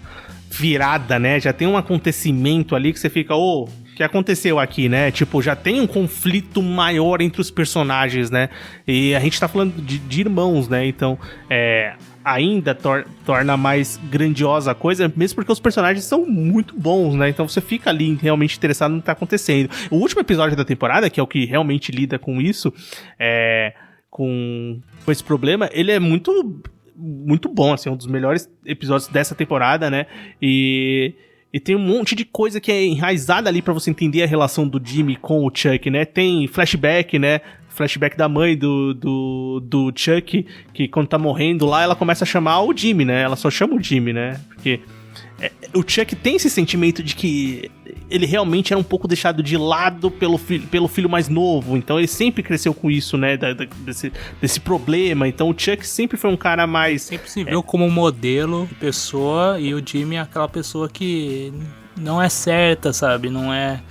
virada, né? Já tem um acontecimento ali que você fica, o que aconteceu aqui, né? Tipo, já tem um conflito maior entre os personagens, né? E a gente tá falando de irmãos, né? Então, ainda torna mais grandiosa a coisa, mesmo porque os personagens são muito bons, né? Então você fica ali realmente interessado no que tá acontecendo. O último episódio da temporada, que é o que realmente lida com isso, com esse problema, ele é muito, muito bom, assim, um dos melhores episódios dessa temporada, né? E tem um monte de coisa que é enraizada ali pra você entender a relação do Jimmy com o Chuck, né? Tem flashback, né? Flashback da mãe do Chuck, que quando tá morrendo lá, ela começa a chamar o Jimmy, né? Ela só chama o Jimmy, né? Porque o Chuck tem esse sentimento de que ele realmente era um pouco deixado de lado pelo filho mais novo, então ele sempre cresceu com isso, né? Desse problema, então o Chuck sempre foi um cara mais... Sempre se viu como um modelo de pessoa, e o Jimmy é aquela pessoa que não é certa, sabe? Não é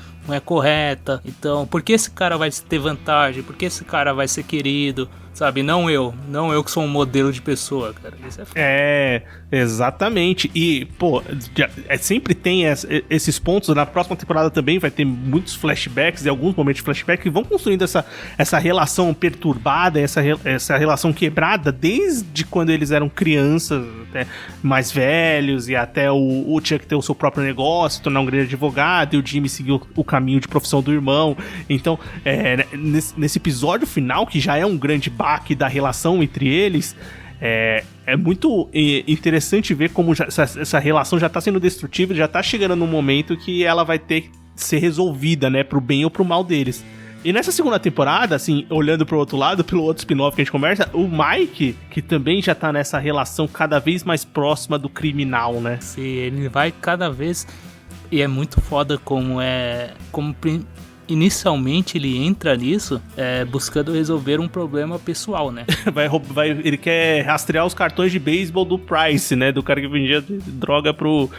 correta. Então, por que esse cara vai ter vantagem? Por que esse cara vai ser querido? Sabe? Não eu que sou um modelo de pessoa, cara. Isso é foda. Exatamente. E, pô, sempre tem esses pontos. Na próxima temporada também vai ter muitos flashbacks e alguns momentos de flashback que vão construindo essa relação perturbada, essa relação quebrada desde quando eles eram crianças, até mais velhos, e até o Chuck ter o seu próprio negócio, tornar um grande advogado, e o Jimmy seguir o caminho de profissão do irmão. Então, nesse episódio final, que já é um grande baque da relação entre eles, é muito interessante ver como essa relação já tá sendo destrutiva, já tá chegando num momento que ela vai ter que ser resolvida, né, pro bem ou pro mal deles. E nessa segunda temporada, assim, olhando pro outro lado, pelo outro spin-off que a gente conversa, o Mike, que também já tá nessa relação cada vez mais próxima do criminal, né? Sim, ele vai cada vez... E é muito foda como inicialmente ele entra nisso buscando resolver um problema pessoal, né? Ele quer rastrear os cartões de beisebol do Price, né? Do cara que vendia droga pro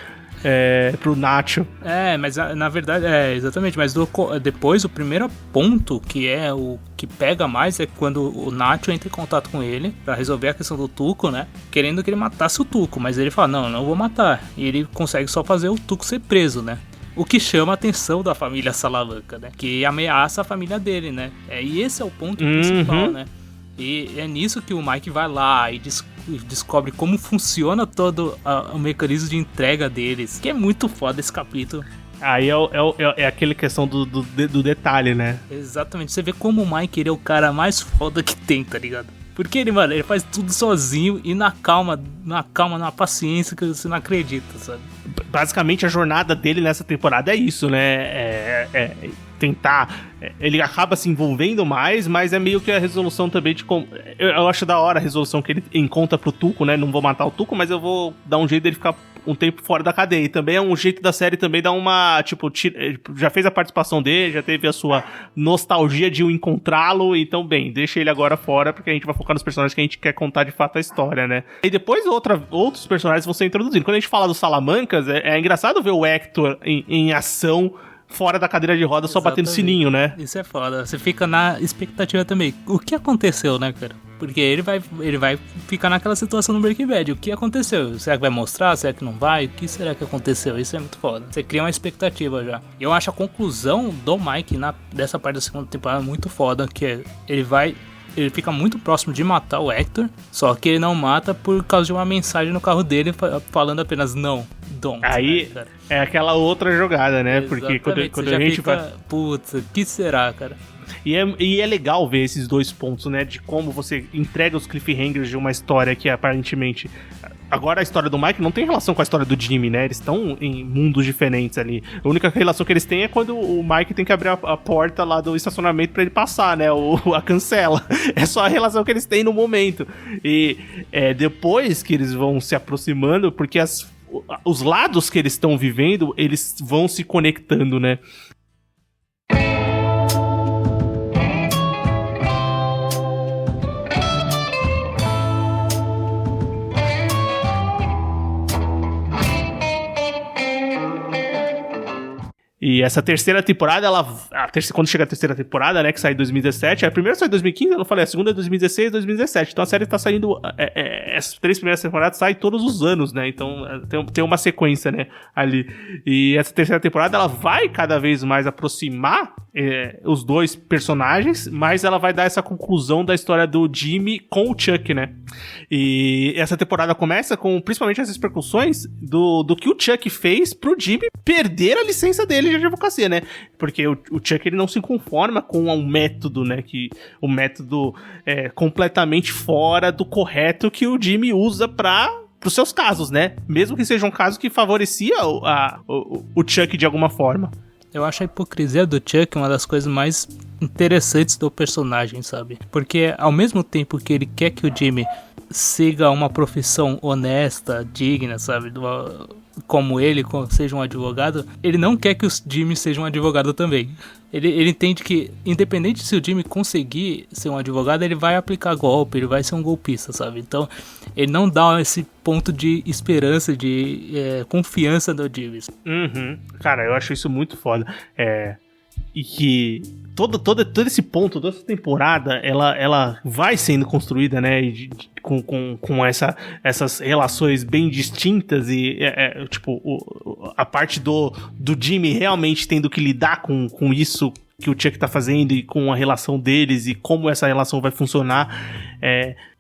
Nacho. Mas na verdade, exatamente, mas depois o primeiro ponto, que é o que pega mais, é quando o Nacho entra em contato com ele pra resolver a questão do Tuco, né? Querendo que ele matasse o Tuco, mas ele fala, não vou matar. E ele consegue só fazer o Tuco ser preso, né? O que chama a atenção da família Salamanca, né? Que ameaça a família dele, né? E esse é o ponto principal, né? E é nisso que o Mike vai lá e descobre como funciona todo o mecanismo de entrega deles. Que é muito foda esse capítulo. Aí é aquela questão do detalhe, né? Exatamente. Você vê como o Mike, ele é o cara mais foda que tem, tá ligado? Porque ele faz tudo sozinho e na calma, na paciência que você não acredita, sabe? Basicamente a jornada dele nessa temporada é isso, né? Tentar... Ele acaba se envolvendo mais, mas é meio que a resolução também de como... Eu acho da hora a resolução que ele encontra pro Tuco, né? Não vou matar o Tuco, mas eu vou dar um jeito dele ficar um tempo fora da cadeia. E também é um jeito da série também dar uma... Tipo, já fez a participação dele, já teve a sua nostalgia de encontrá-lo, então, bem, deixa ele agora fora, porque a gente vai focar nos personagens que a gente quer contar de fato a história, né? E depois outros personagens vão ser introduzidos. Quando a gente fala dos Salamancas, é engraçado ver o Hector em ação fora da cadeira de roda, só batendo sininho, né? Isso é foda. Você fica na expectativa também. O que aconteceu, né, cara? Porque ele vai ficar naquela situação no Breaking Bad. O que aconteceu? Será que vai mostrar? Será que não vai? O que será que aconteceu? Isso é muito foda. Você cria uma expectativa já. Eu acho a conclusão do Mike dessa parte da segunda temporada muito foda, que ele fica muito próximo de matar o Hector, só que ele não mata por causa de uma mensagem no carro dele falando apenas não, don't. Aí, né, é aquela outra jogada, né? Exatamente. Porque quando a gente fica, putz, o que será, cara? E é legal ver esses dois pontos, né? De como você entrega os cliffhangers de uma história que aparentemente... Agora a história do Mike não tem relação com a história do Jimmy, né? Eles estão em mundos diferentes ali. A única relação que eles têm é quando o Mike tem que abrir a porta lá do estacionamento pra ele passar, né? A cancela. É só a relação que eles têm no momento. E depois que eles vão se aproximando, porque os lados que eles estão vivendo, eles vão se conectando, né? E essa terceira temporada, quando chega a terceira temporada, né, que sai em 2017, a primeira sai em 2015, eu não falei, a segunda é 2016 e 2017. Então a série tá saindo, essas três primeiras temporadas saem todos os anos, né, então tem uma sequência, né, ali. E essa terceira temporada, ela vai cada vez mais aproximar os dois personagens, mas ela vai dar essa conclusão da história do Jimmy com o Chuck, né. E essa temporada começa com, principalmente, as repercussões do que o Chuck fez pro Jimmy perder a licença dele de advocacia, né? Porque o Chuck, ele não se conforma com um método, né? O método completamente fora do correto que o Jimmy usa pros seus casos, né? Mesmo que seja um caso que favorecia o Chuck de alguma forma. Eu acho a hipocrisia do Chuck uma das coisas mais interessantes do personagem, sabe? Porque ao mesmo tempo que ele quer que o Jimmy siga uma profissão honesta, digna, sabe? Como ele seja um advogado, ele não quer que o Jimmy seja um advogado também. Ele entende que, independente se o Jimmy conseguir ser um advogado, ele vai aplicar golpe, ele vai ser um golpista, sabe? Então, ele não dá esse ponto de esperança, de confiança no Jimmy. Uhum. Cara, eu acho isso muito foda. E que todo esse ponto, toda essa temporada, ela vai sendo construída, né, com essas relações bem distintas e, a parte do Jimmy realmente tendo que lidar com isso que o Chuck tá fazendo e com a relação deles e como essa relação vai funcionar,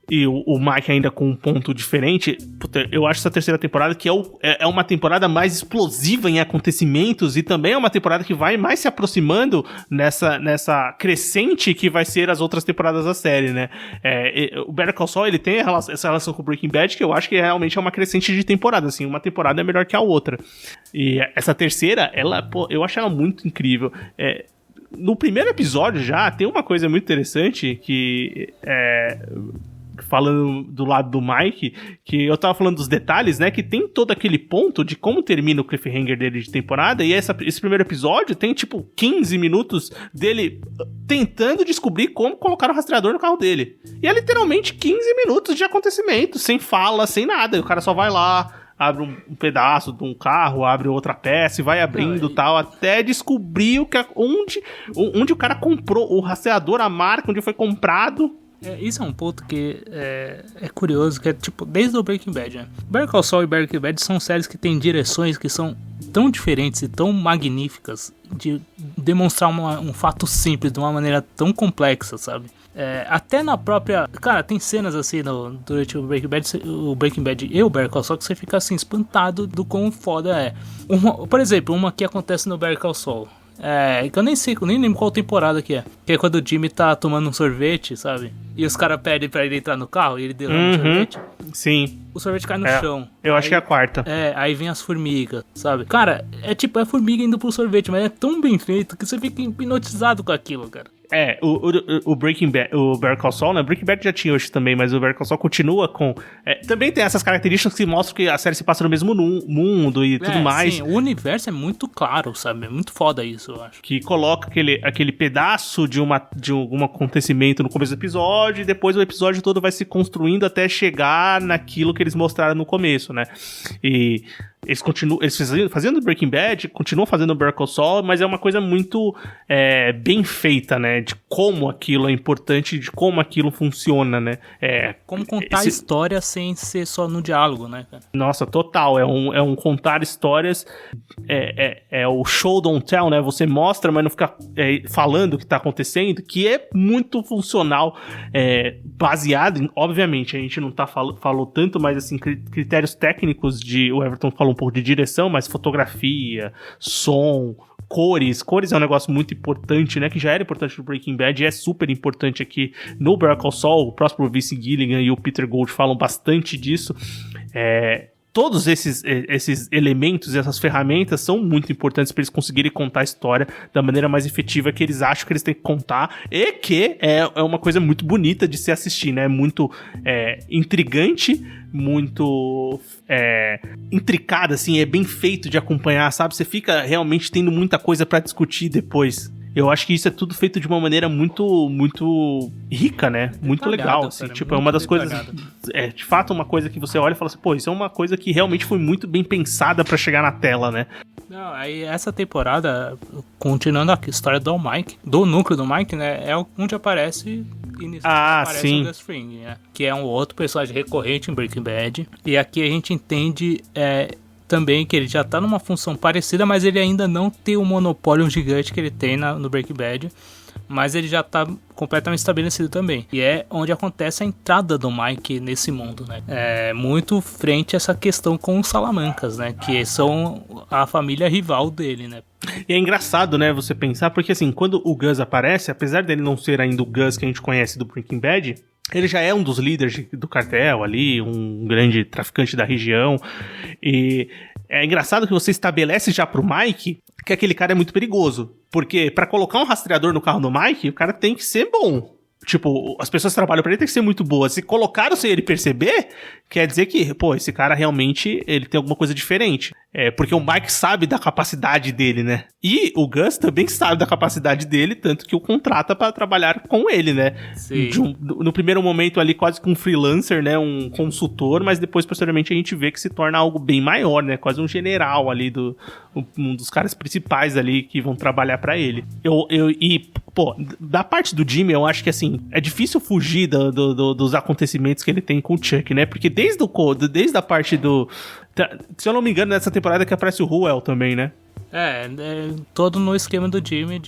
e o Mike ainda com um ponto diferente. Puta, eu acho essa terceira temporada que é uma temporada mais explosiva em acontecimentos e também é uma temporada que vai mais se aproximando nessa crescente que vai ser as outras temporadas da série, né? O Better Call Saul, ele tem essa relação com o Breaking Bad que eu acho que realmente é uma crescente de temporada, assim, uma temporada é melhor que a outra. E essa terceira, eu acho ela muito incrível. no primeiro episódio já tem uma coisa muito interessante que falando do lado do Mike, que eu tava falando dos detalhes, né, que tem todo aquele ponto de como termina o cliffhanger dele de temporada, e esse primeiro episódio tem, tipo, 15 minutos dele tentando descobrir como colocar o rastreador no carro dele. E é literalmente 15 minutos de acontecimento, sem fala, sem nada, e o cara só vai lá, abre um pedaço de um carro, abre outra peça e vai abrindo tal, até descobrir onde o cara comprou o rastreador, a marca, onde foi comprado. Isso é um ponto que é curioso, que é tipo, desde o Breaking Bad, né? Better Call Saul e Breaking Bad são séries que têm direções que são tão diferentes e tão magníficas de demonstrar um fato simples de uma maneira tão complexa, sabe? Até na própria... Cara, tem cenas assim durante o Breaking Bad e o Better Call Saul que você fica assim, espantado do quão foda é. Por exemplo, uma que acontece no Better Call Saul. Que eu nem lembro qual temporada que é. Que é quando o Jimmy tá tomando um sorvete, sabe? E os caras pedem pra ele entrar no carro e ele derrama o sorvete. Sim. O sorvete cai no chão. Eu acho que é a quarta. Aí vem as formigas, sabe? Cara, é formiga indo pro sorvete, mas é tão bem feito que você fica hipnotizado com aquilo, cara. O Breaking Bad, o Better Call Saul, né? Breaking Bad já tinha hoje também, mas o Better Call Saul continua com... também tem essas características que mostram que a série se passa no mesmo mundo e tudo mais. Sim, o universo é muito claro, sabe? É muito foda isso, eu acho. Que coloca aquele pedaço de algum acontecimento no começo do episódio e depois o episódio todo vai se construindo até chegar naquilo que eles mostraram no começo, né? E... Eles fazendo Breaking Bad, continuam fazendo Better Call Saul, mas é uma coisa muito bem feita, né? De como aquilo é importante, de como aquilo funciona, né? Como contar a história sem ser só no diálogo, né, cara? Nossa, total. É um contar histórias. É o show don't tell, né? Você mostra, mas não fica falando o que tá acontecendo, que é muito funcional, baseado em... Obviamente, a gente não falou tanto, mas assim, critérios técnicos o Everton falou um pouco de direção, mas fotografia, som, cores é um negócio muito importante, né, que já era importante no Breaking Bad e é super importante aqui no Better Call Saul. O próprio Vince Gilligan e o Peter Gould falam bastante disso. Todos esses elementos e essas ferramentas são muito importantes para eles conseguirem contar a história da maneira mais efetiva que eles acham que eles têm que contar, e que é uma coisa muito bonita de se assistir, né? Muito intrigante, muito intricada, assim, é bem feito de acompanhar, sabe? Você fica realmente tendo muita coisa para discutir depois. Eu acho que isso é tudo feito de uma maneira muito, muito rica, né? Muito legal, assim. Cara, é uma das coisas... de fato, uma coisa que você olha e fala assim, pô, isso é uma coisa que realmente foi muito bem pensada pra chegar na tela, né? Não, aí essa temporada, continuando a história do Mike, do núcleo do Mike, né? É onde aparece... sim. O Gus Fring, né? Que é um outro personagem recorrente em Breaking Bad. E aqui a gente entende... também que ele já tá numa função parecida, mas ele ainda não tem o monopólio gigante que ele tem no Breaking Bad, mas ele já tá completamente estabelecido também. E é onde acontece a entrada do Mike nesse mundo, né? Muito frente a essa questão com os Salamancas, né? Que são a família rival dele, né? E é engraçado, né, você pensar, porque assim, quando o Gus aparece, apesar dele não ser ainda o Gus que a gente conhece do Breaking Bad, ele já é um dos líderes do cartel ali, um grande traficante da região, e é engraçado que você estabelece já pro Mike que aquele cara é muito perigoso, porque pra colocar um rastreador no carro do Mike, o cara tem que ser bom. Tipo, as pessoas que trabalham pra ele tem que ser muito boas. Se colocaram sem ele perceber, quer dizer que, pô, esse cara realmente, ele tem alguma coisa diferente. Porque o Mike sabe da capacidade dele, né? E o Gus também sabe da capacidade dele, tanto que o contrata pra trabalhar com ele, né? Sim. No primeiro momento ali, quase que um freelancer, né? Um consultor, mas depois, posteriormente, a gente vê que se torna algo bem maior, né? Quase um general ali, um dos caras principais ali que vão trabalhar pra ele. Pô, da parte do Jimmy, eu acho que, assim, é difícil fugir dos acontecimentos que ele tem com o Chuck, né? Porque desde a parte do... Se eu não me engano, nessa temporada que aparece o Ruel também, né? Todo no esquema do Jimmy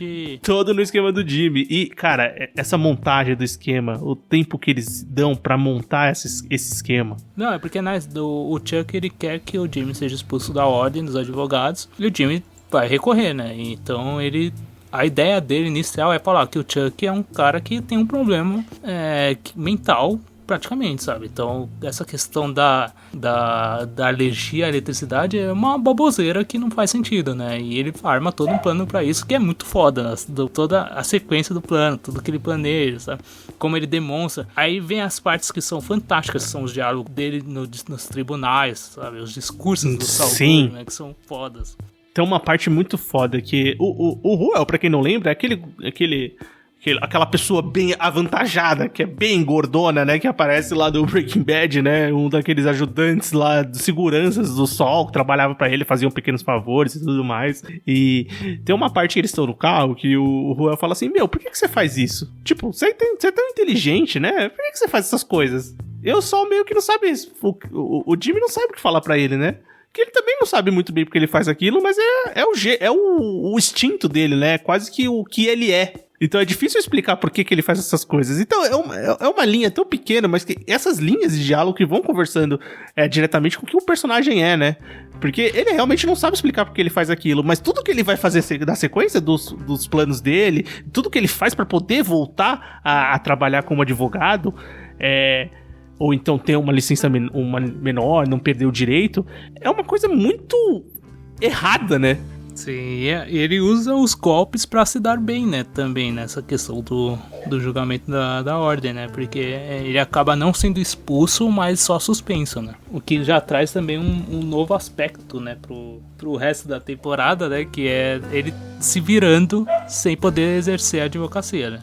Todo no esquema do Jimmy. E, cara, essa montagem do esquema, o tempo que eles dão pra montar esse esquema. Não, é porque o Chuck, ele quer que o Jimmy seja expulso da ordem dos advogados, e o Jimmy vai recorrer, né? Então a ideia dele inicial é falar que o Chuck é um cara que tem um problema mental praticamente, sabe? Então, essa questão da alergia à eletricidade é uma baboseira que não faz sentido, né? E ele arma todo um plano pra isso, que é muito foda, né? Toda a sequência do plano, tudo que ele planeja, sabe? Como ele demonstra. Aí vem as partes que são fantásticas, que são os diálogos dele nos tribunais, sabe? Os discursos do Saul Goodman, né? Que são fodas. Tem uma parte muito foda que o Ruel, pra quem não lembra, é aquela pessoa bem avantajada, que é bem gordona, né, que aparece lá do Breaking Bad, né, um daqueles ajudantes lá, de seguranças do Sol, que trabalhava pra ele, faziam pequenos favores e tudo mais. E tem uma parte que eles estão no carro, que o Ruel fala assim, meu, por que você faz isso? Tipo, você é tão inteligente, né, por que você faz essas coisas? Eu só meio que não sabe isso. O Jimmy não sabe o que falar pra ele, né? Que ele também não sabe muito bem porque ele faz aquilo, mas é o instinto dele, né? Quase que o que ele é. Então é difícil explicar por que ele faz essas coisas. Então é uma linha tão pequena, mas que essas linhas de diálogo que vão conversando diretamente com o que o personagem é, né? Porque ele realmente não sabe explicar por que ele faz aquilo, mas tudo que ele vai fazer na sequência dos planos dele, tudo que ele faz pra poder voltar a trabalhar como advogado, ou então ter uma licença menor, não perder o direito, é uma coisa muito errada, né? Sim, ele usa os golpes pra se dar bem, né, também nessa questão do julgamento da ordem, né, porque ele acaba não sendo expulso, mas só suspenso, né, o que já traz também um novo aspecto, né, pro resto da temporada, né, que é ele se virando sem poder exercer a advocacia, né.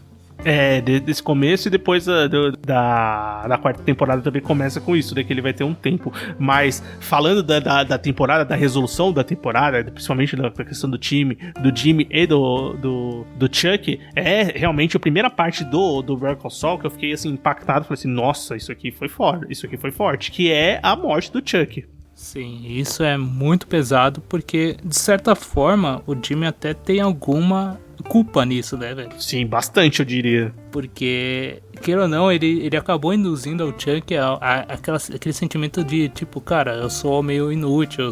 Desse começo, e depois da quarta temporada também começa com isso, né, que ele vai ter um tempo. Mas falando da temporada, da resolução da temporada, principalmente da questão do time, do Jimmy e do Chuck, é realmente a primeira parte do Better Call Saul que eu fiquei assim impactado, falei assim, nossa, isso aqui foi forte, que é a morte do Chuck. Sim, isso é muito pesado, porque de certa forma o Jimmy até tem alguma culpa nisso, né, velho? Sim, bastante, eu diria. Porque, queira ou não, ele acabou induzindo ao Chuck aquele sentimento de, tipo, cara, eu sou meio inútil,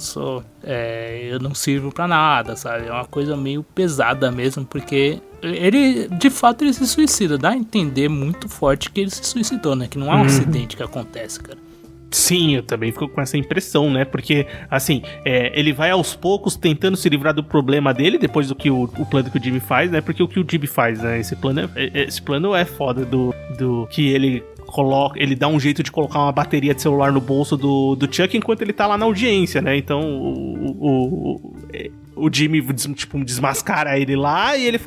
eu não sirvo pra nada, sabe? É uma coisa meio pesada mesmo, porque ele, de fato, ele se suicida. Dá a entender muito forte que ele se suicidou, né? Que não é um acidente que acontece, cara. Sim, eu também fico com essa impressão, né? Porque, assim, ele vai aos poucos tentando se livrar do problema dele, depois do que o plano que o Jimmy faz, né? Porque o que o Jimmy faz, né? Esse plano é foda do que ele dá um jeito de colocar uma bateria de celular no bolso do Chuck enquanto ele tá lá na audiência, né? Então, o Jimmy, tipo, desmascara ele lá e ele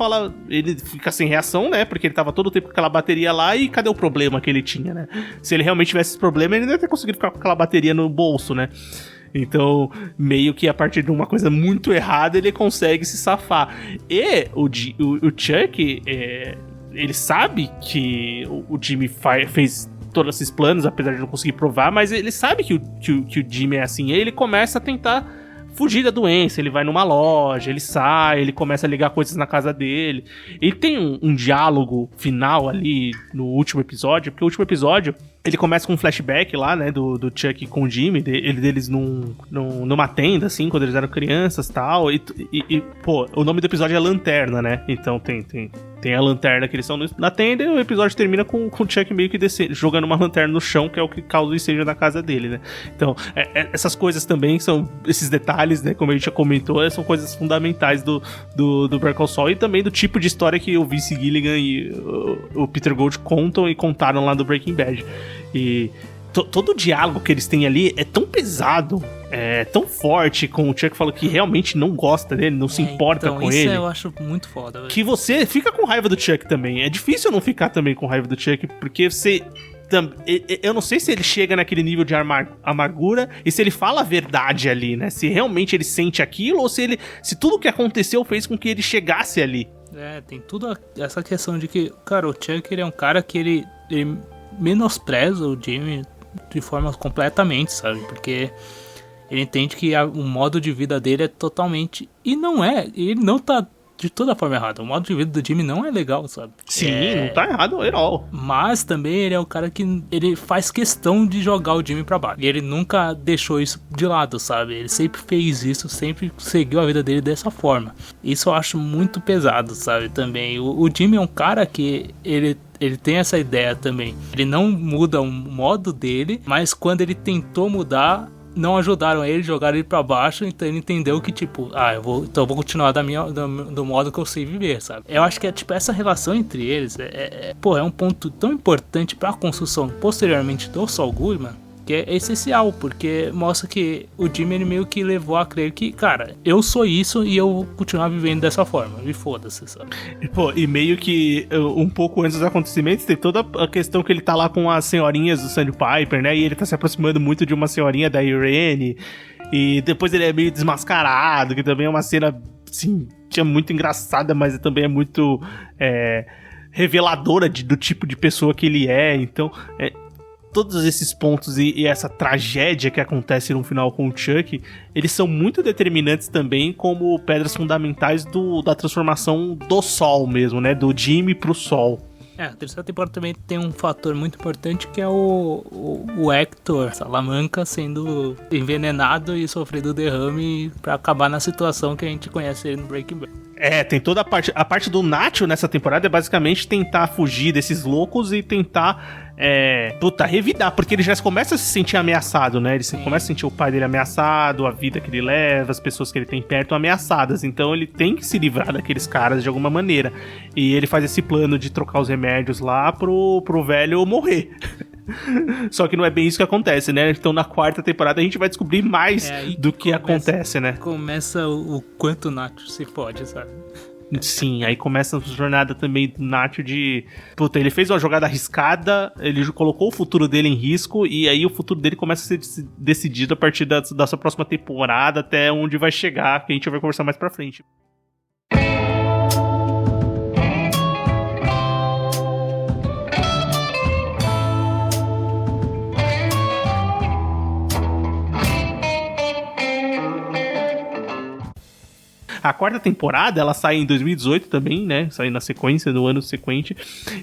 fica sem reação, né? Porque ele tava todo o tempo com aquela bateria lá e cadê o problema que ele tinha, né? Se ele realmente tivesse esse problema, ele não ia ter conseguido ficar com aquela bateria no bolso, né? Então, meio que a partir de uma coisa muito errada, ele consegue se safar. E o Chuck, ele sabe que o Jimmy fez todos esses planos, apesar de não conseguir provar, mas ele sabe que o Jimmy é assim, e ele começa a tentar fugir da doença. Ele vai numa loja, ele sai, ele começa a ligar coisas na casa dele. Ele tem um diálogo final ali no último episódio, porque o último episódio ele começa com um flashback lá, né, do Chuck com o Jimmy, deles numa tenda, assim, quando eles eram crianças, tal, e pô, o nome do episódio é Lanterna, né, então tem a lanterna que eles estão na tenda, e o episódio termina com o Chuck meio que jogando uma lanterna no chão, que é o que causa o incêndio na casa dele, né. Então, essas coisas também são, esses detalhes, né, como a gente já comentou, são coisas fundamentais do Better Call Saul, e também do tipo de história que o Vince Gilligan e o Peter Gould contam e contaram lá do Breaking Bad. E todo o diálogo que eles têm ali é tão pesado, é tão forte, com o Chuck falando que realmente não gosta dele, não se importa com ele. Isso eu acho muito foda, velho. Que você fica com raiva do Chuck também. É difícil não ficar também com raiva do Chuck, porque você... Eu não sei se ele chega naquele nível de amargura e se ele fala a verdade ali, né? Se realmente ele sente aquilo ou se tudo o que aconteceu fez com que ele chegasse ali. Tem tudo essa questão de que, cara, o Chuck, ele é um cara que ele menospreza o Jimmy de forma completamente, sabe? Porque ele entende que o modo de vida dele é totalmente... E não é, ele não tá de toda forma errada. O modo de vida do Jimmy não é legal, sabe? Sim, não tá errado at all. Mas também ele é o cara que ele faz questão de jogar o Jimmy pra baixo. E ele nunca deixou isso de lado, sabe? Ele sempre fez isso, sempre seguiu a vida dele dessa forma. Isso eu acho muito pesado, sabe? Também. O Jimmy é um cara que ele ele tem essa ideia também. Ele não muda o modo dele, mas quando ele tentou mudar, não ajudaram ele, jogaram ele pra baixo, então ele entendeu que, tipo, eu vou continuar do modo que eu sei viver, sabe? Eu acho que tipo, essa relação entre eles é um ponto tão importante pra construção posteriormente do Saul Goodman, que é essencial, porque mostra que o Jimmy, ele meio que levou a crer que, cara, eu sou isso e eu vou continuar vivendo dessa forma, me foda-se, sabe? E meio que um pouco antes dos acontecimentos, tem toda a questão que ele tá lá com as senhorinhas do Sandpiper, né, e ele tá se aproximando muito de uma senhorinha da Irene, e depois ele é meio desmascarado, que também é uma cena, assim, que é muito engraçada, mas também é muito reveladora do tipo de pessoa que ele é, então... Todos esses pontos e essa tragédia que acontece no final com o Chuck, eles são muito determinantes também como pedras fundamentais da transformação do Sol mesmo, né? Do Jimmy pro Sol. A terceira temporada também tem um fator muito importante, que é o Hector Salamanca sendo envenenado e sofrendo derrame pra acabar na situação que a gente conhece ele no Breaking Bad. Tem toda a parte do Nacho nessa temporada é basicamente tentar fugir desses loucos e tentar revidar, porque ele já começa a se sentir ameaçado, né? Ele começa a sentir o pai dele ameaçado, a vida que ele leva, as pessoas que ele tem perto ameaçadas, então ele tem que se livrar daqueles caras de alguma maneira, e ele faz esse plano de trocar os remédios lá pro velho morrer. Só que não é bem isso que acontece, né? Então na quarta temporada a gente vai descobrir mais do que acontece, né? Começa o quanto Nacho se pode, sabe? Sim, aí começa a jornada também do Nacho de... Puta, ele fez uma jogada arriscada, ele colocou o futuro dele em risco, e aí o futuro dele começa a ser decidido a partir da sua próxima temporada, até onde vai chegar, que a gente vai conversar mais pra frente. A quarta temporada, ela sai em 2018 também, né? Sai na sequência, no ano sequente.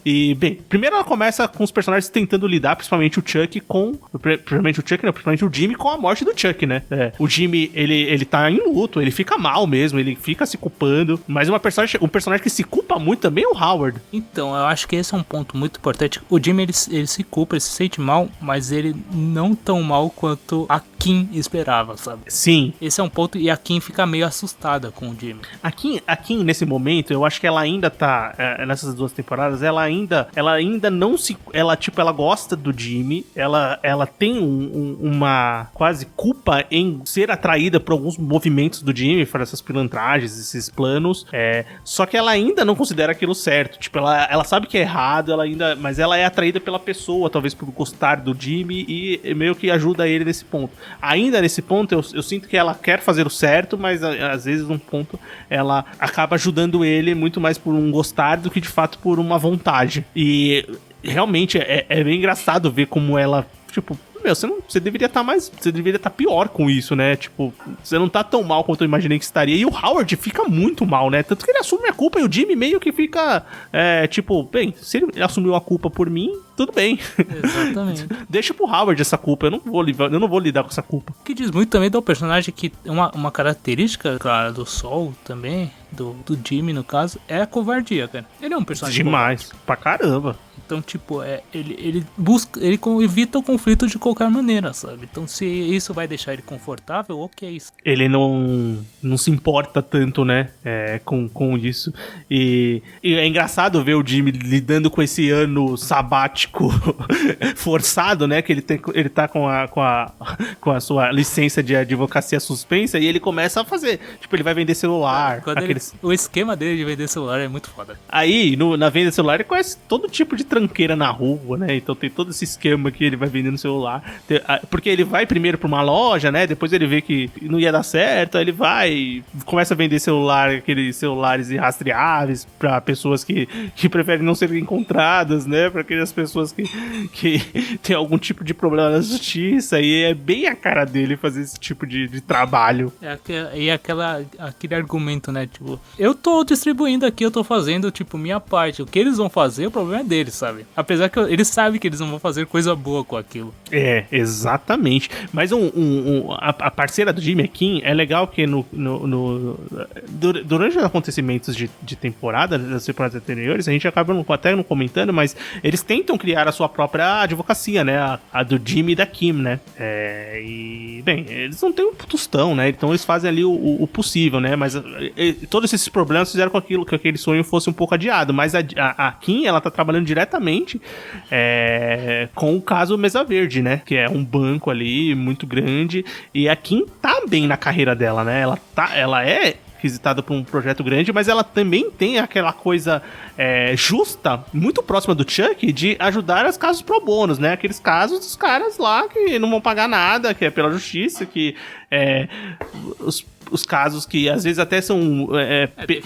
E, bem, primeiro ela começa com os personagens tentando lidar, principalmente o Chuck principalmente o Jimmy com a morte do Chuck, né? O Jimmy, ele tá em luto, ele fica mal mesmo, ele fica se culpando. Mas um personagem que se culpa muito também é o Howard. Então, eu acho que esse é um ponto muito importante. O Jimmy, ele se culpa, ele se sente mal, mas ele não tão mal quanto a Kim esperava, sabe? Sim. Esse é um ponto, e a Kim fica meio assustada com o Jimmy. A Kim, nesse momento, eu acho que ela ainda tá, nessas duas temporadas, ela ainda não se... Ela gosta do Jimmy, ela tem uma quase culpa em ser atraída por alguns movimentos do Jimmy, por essas pilantragens, esses planos, só que ela ainda não considera aquilo certo. Tipo, ela sabe que é errado, mas ela é atraída pela pessoa, talvez por gostar do Jimmy, e meio que ajuda ele nesse ponto. Ainda nesse ponto, eu sinto que ela quer fazer o certo, mas às vezes num ponto ela acaba ajudando ele muito mais por um gostar do que de fato por uma vontade. E realmente é bem engraçado ver como ela, tipo... Você deveria estar pior com isso, né? Tipo, você não tá tão mal quanto eu imaginei que estaria. E o Howard fica muito mal, né? Tanto que ele assume a culpa e o Jimmy meio que fica, bem, se ele assumiu a culpa por mim, tudo bem. Exatamente. Deixa pro Howard essa culpa, eu não vou lidar com essa culpa. O que diz muito também do personagem, que uma característica, cara, do Saul também, do Jimmy no caso, é a covardia, cara. Ele é um personagem demais, pra caramba. Então, tipo, ele evita o conflito de qualquer maneira, sabe? Então, se isso vai deixar ele confortável, ok. Ele não se importa tanto, né, com isso. E é engraçado ver o Jimmy lidando com esse ano sabático forçado, né, que ele tá com a sua licença de advocacia suspensa, e ele começa a fazer. Tipo, ele vai vender celular. O esquema dele de vender celular é muito foda. Aí, na venda de celular, ele conhece todo tipo de tranqueira na rua, né? Então tem todo esse esquema que ele vai vendendo celular. Porque ele vai primeiro pra uma loja, né? Depois ele vê que não ia dar certo, aí ele vai, começa a vender aqueles celulares irrastreáveis pra pessoas que preferem não serem encontradas, né? Pra aquelas pessoas que tem algum tipo de problema na justiça. E é bem a cara dele fazer esse tipo de trabalho. E aquele argumento, né? Tipo, eu tô distribuindo aqui, eu tô fazendo, tipo, minha parte. O que eles vão fazer, o problema é deles, sabe? sabe? Apesar que eles sabem que eles não vão fazer coisa boa com aquilo. Exatamente. Mas a parceira do Jimmy, a Kim, é legal que durante os acontecimentos de temporada, das temporadas anteriores, a gente acaba até não comentando, mas eles tentam criar a sua própria advocacia, né? A do Jimmy e da Kim, né? E, bem, eles não têm um tostão, né? Então eles fazem ali o possível, né? Mas todos esses problemas fizeram com que aquele sonho fosse um pouco adiado. Mas a Kim, ela tá trabalhando diretamente com o caso Mesa Verde, né? Que é um banco ali muito grande. E a Kim tá bem na carreira dela, né? Ela é requisitada por um projeto grande, mas ela também tem aquela coisa justa, muito próxima do Chuck, de ajudar os casos pro bônus, né? Aqueles casos dos caras lá que não vão pagar nada, que é pela justiça, que os casos que às vezes até são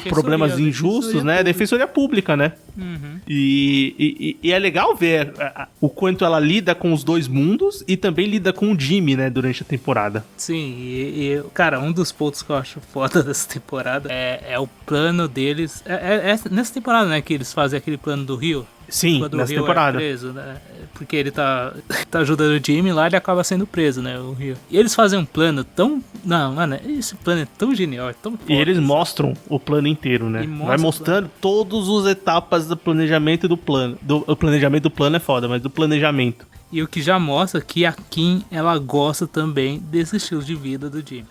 problemas injustos, né? Defensoria pública, né? Uhum. E é legal ver o quanto ela lida com os dois mundos e também lida com o Jimmy, né? Durante a temporada. Sim, cara, um dos pontos que eu acho foda dessa temporada é o plano deles. Nessa temporada, né? Que eles fazem aquele plano do Rio. Sim, quando nessa o Rio temporada. É preso, né? Porque ele tá ajudando o Jimmy lá, ele acaba sendo preso, né? O Rio. E eles fazem um plano tão... Não, mano, esse plano é tão genial, é tão foda. E eles mostram o plano inteiro, né? Vai mostrando todas as etapas do planejamento do plano. O planejamento do plano é foda, mas do planejamento. E o que já mostra que a Kim, ela gosta também desse estilo de vida do Jimmy.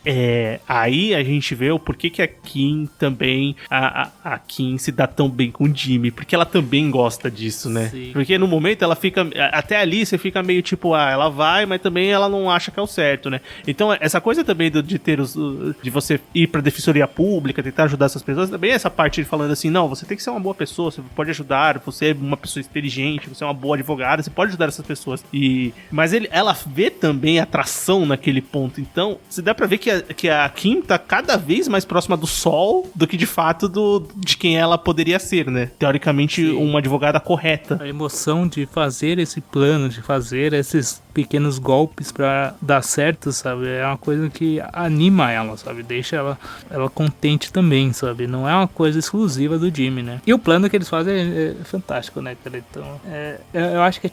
Aí a gente vê o porquê que a Kim também, a Kim se dá tão bem com o Jimmy, porque ela também gosta disso, né? Sim. Porque no momento ela fica, até ali você fica meio tipo, ela vai, mas também ela não acha que é o certo, né? Então essa coisa também de ter de você ir pra defensoria pública, tentar ajudar essas pessoas, também essa parte de falando assim, não, você tem que ser uma boa pessoa, você pode ajudar, você é uma pessoa inteligente, você é uma boa advogada, você pode ajudar essas pessoas. Mas ela vê também atração naquele ponto. Então, você dá pra ver que a Kim tá cada vez mais próxima do sol do que de fato de quem ela poderia ser, né? Teoricamente, sim, uma advogada correta. A emoção de fazer esse plano, de fazer esses pequenos golpes pra dar certo, sabe? É uma coisa que anima ela, sabe? Deixa ela contente também, sabe? Não é uma coisa exclusiva do Jimmy, né? E o plano que eles fazem é fantástico, né, cara? Então, eu acho que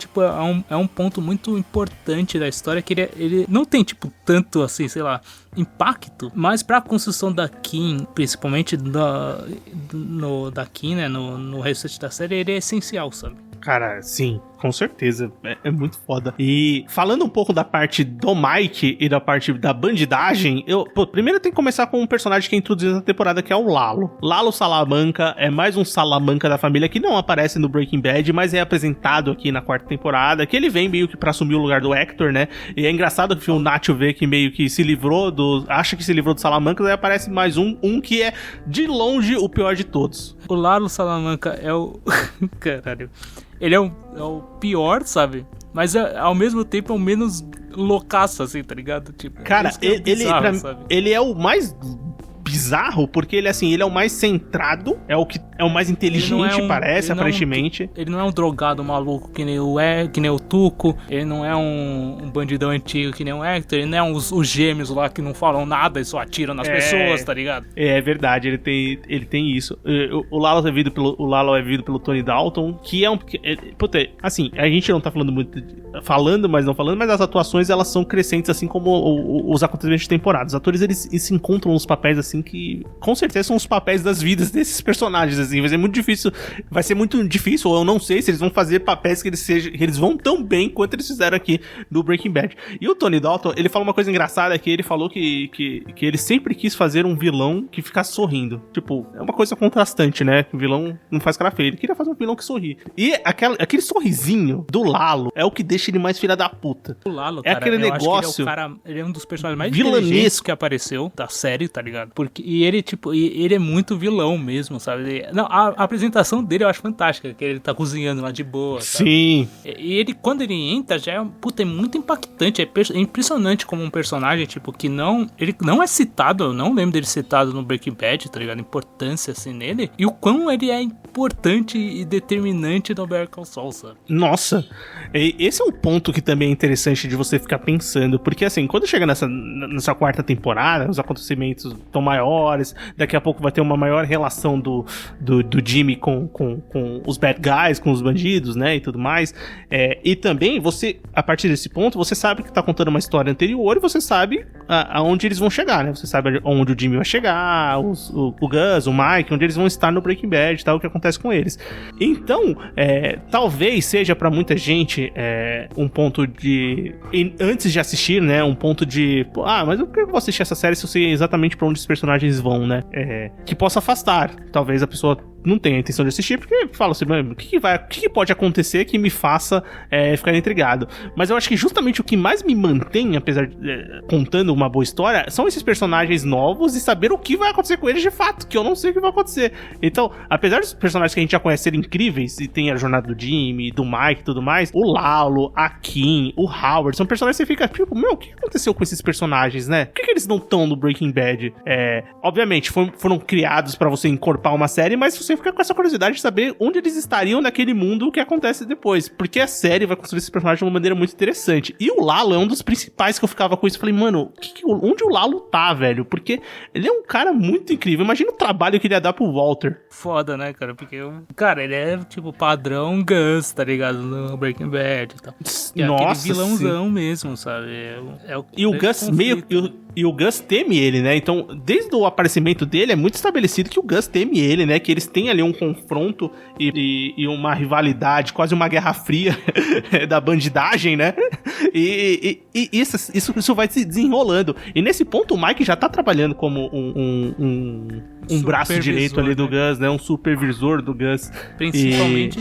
é um ponto muito importante da história, que ele não tem, tipo, tanto, assim, sei lá, impacto, mas pra construção da Kim, principalmente da Kim, né, no restante da série, ele é essencial, sabe? Cara, sim, com certeza, é muito foda. E falando um pouco da parte do Mike e da parte da bandidagem, primeiro tem que começar com um personagem que é introduzido na temporada, que é o Lalo. Lalo Salamanca é mais um Salamanca da família que não aparece no Breaking Bad, mas é apresentado aqui na quarta temporada, que ele vem meio que pra assumir o lugar do Hector, né? E é engraçado que o Nacho vê que meio que se livrou acha que se livrou do Salamanca, daí aparece mais um que é de longe o pior de todos. O Lalo Salamanca é o... Caralho. Ele é o pior, sabe? Mas ao mesmo tempo é o menos loucaço, assim, tá ligado? Tipo, cara, ele é o mais bizarro, porque ele é o mais centrado, é o mais inteligente, parece, aparentemente. Ele não é um drogado maluco que nem o Tuco, ele não é um bandidão antigo que nem o Hector, ele não é os gêmeos lá que não falam nada e só atiram nas pessoas, tá ligado? É verdade, ele tem isso. O Lalo é vivido pelo Tony Dalton, que é um... Puta, assim, a gente não tá falando muito... mas as atuações, elas são crescentes, assim como os acontecimentos de temporada. Os atores, eles se encontram nos papéis, assim, que com certeza são os papéis das vidas desses personagens, assim. Vai ser muito difícil, ou eu não sei se eles vão fazer papéis que eles vão tão bem quanto eles fizeram aqui no Breaking Bad. E o Tony Dalton, ele fala uma coisa engraçada, que ele falou que ele sempre quis fazer um vilão que ficasse sorrindo. Tipo, é uma coisa contrastante, né? Que o vilão não faz cara feia. Ele queria fazer um vilão que sorri. E aquele sorrisinho do Lalo é o que deixa ele mais filha da puta. O Lalo, cara, aquele negócio... ele é um dos personagens mais vilanescos que apareceu da série, tá ligado? E ele é muito vilão mesmo, sabe? Não, a apresentação dele eu acho fantástica, que ele tá cozinhando lá de boa, sabe? Sim. E ele, quando ele entra, já é muito impactante, é impressionante como um personagem, tipo, ele não é citado, eu não lembro dele citado no Breaking Bad, tá ligado? A importância, assim, nele, e o quão ele é importante e determinante do Better Call Saul, sabe? Nossa, esse é um ponto que também é interessante de você ficar pensando, porque assim, quando chega nessa quarta temporada, os acontecimentos estão maiores, daqui a pouco vai ter uma maior relação do Jimmy com os bad guys, com os bandidos, né, e tudo mais, e também você, a partir desse ponto, você sabe que tá contando uma história anterior e você sabe aonde eles vão chegar, né, você sabe onde o Jimmy vai chegar, o Gus, o Mike, onde eles vão estar no Breaking Bad e tal, o que acontece com eles. Então, talvez seja pra muita gente um ponto de... Antes de assistir, né, um ponto de... mas eu vou assistir essa série se eu sei exatamente pra onde os personagens vão, né? Que possa afastar. Talvez a pessoa não tenha a intenção de assistir, porque fala assim, o que pode acontecer que me faça ficar intrigado? Mas eu acho que justamente o que mais me mantém, apesar de contando uma boa história, são esses personagens novos e saber o que vai acontecer com eles de fato, que eu não sei o que vai acontecer. Então, apesar dos personagens que a gente já conhece serem incríveis, e tem a jornada do Jimmy, do Mike e tudo mais, o Lalo, a Kim, o Howard, são personagens que você fica tipo, o que aconteceu com esses personagens, né? Por que eles não estão no Breaking Bad? Obviamente, foram criados pra você encorpar uma série, mas você fica com essa curiosidade de saber onde eles estariam naquele mundo, o que acontece depois, porque a série vai construir esse personagem de uma maneira muito interessante. E o Lalo é um dos principais que eu ficava com isso. Eu falei, mano, onde o Lalo tá, velho? Porque ele é um cara muito incrível. Imagina o trabalho que ele ia dar pro Walter. Foda, né, cara? Porque, cara, ele é tipo padrão Gus, tá ligado? No Breaking Bad e tal. É nossa, aquele vilãozão mesmo, sabe? E o Gus meio... E o Gus teme ele, né? Então, desde o aparecimento dele, é muito estabelecido que o Gus teme ele, né? Que eles têm ali um confronto e uma rivalidade, quase uma guerra fria da bandidagem, né? E isso vai se desenrolando. E nesse ponto, o Mike já tá trabalhando como um braço direito ali do Gus, né? Um supervisor do Gus. Principalmente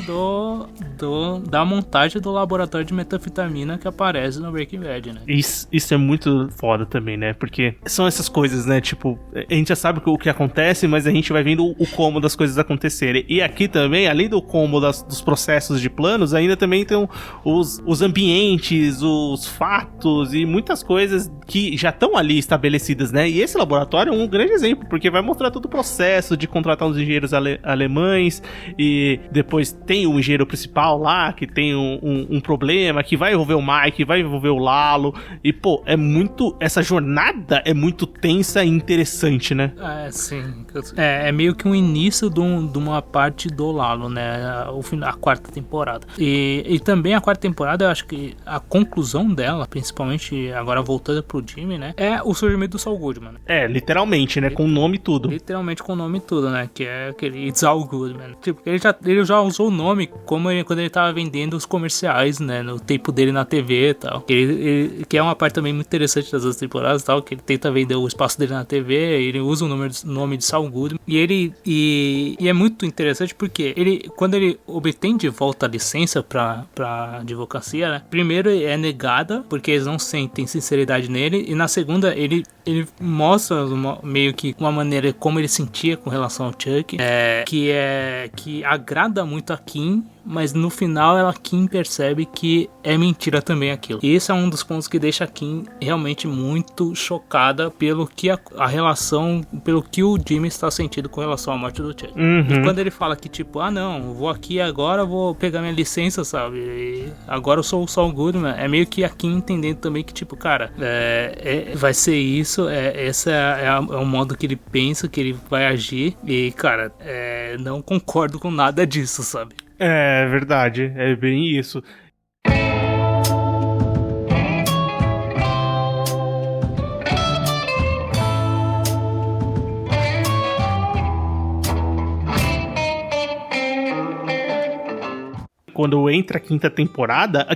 da montagem do laboratório de metanfetamina que aparece no Breaking Bad, né? Isso é muito foda também, né? Porque são essas coisas, né? Tipo, a gente já sabe o que acontece, mas a gente vai vendo o como das coisas acontecerem. E aqui também, além do como dos processos de planos, ainda também tem os ambientes, os fatos e muitas coisas que já estão ali estabelecidas, né? E esse laboratório é um grande exemplo, porque vai mostrar todo o processo de contratar os engenheiros alemães e depois tem o engenheiro principal lá, que tem um problema, que vai envolver o Mike, vai envolver o Lalo. E, pô, essa jornada é muito tensa e interessante, né? Sim. É meio que um início de uma parte do Lalo, né? A quarta temporada. E também a quarta temporada, eu acho que a conclusão dela, principalmente agora voltando pro Jimmy, né? É o surgimento do Saul Goodman. Literalmente, né? Com o nome e tudo. Literalmente com o nome e tudo, né? Que é aquele It's All Goodman. Tipo, ele já usou o nome quando ele tava vendendo os comerciais, né? No tempo dele na TV e tal. Que é uma parte também muito interessante das outras temporadas e tal, que ele tenta vender o espaço dele na TV, ele usa o nome de Saul Goodman. E é muito interessante porque quando ele obtém de volta a licença pra advocacia, né? Primeiro é negada, porque eles não sentem sinceridade nele, e na segunda ele mostra meio que uma maneira como ele sentia com relação ao Chuck, que agrada muito a Kim, mas no final a Kim percebe que é mentira também aquilo. E esse é um dos pontos que deixa a Kim realmente muito chocada pelo que a relação, pelo que o Jimmy está sentindo com relação à morte do Chuck. E quando ele fala que tipo, não, vou aqui agora, vou pegar minha licença, sabe? E agora eu sou o Saul Goodman, é meio que a Kim entendendo também que tipo, cara, vai ser isso, esse é o modo que ele pensa, que ele vai agir. E cara, não concordo com nada disso, sabe? É verdade, é bem isso. Quando entra a quinta temporada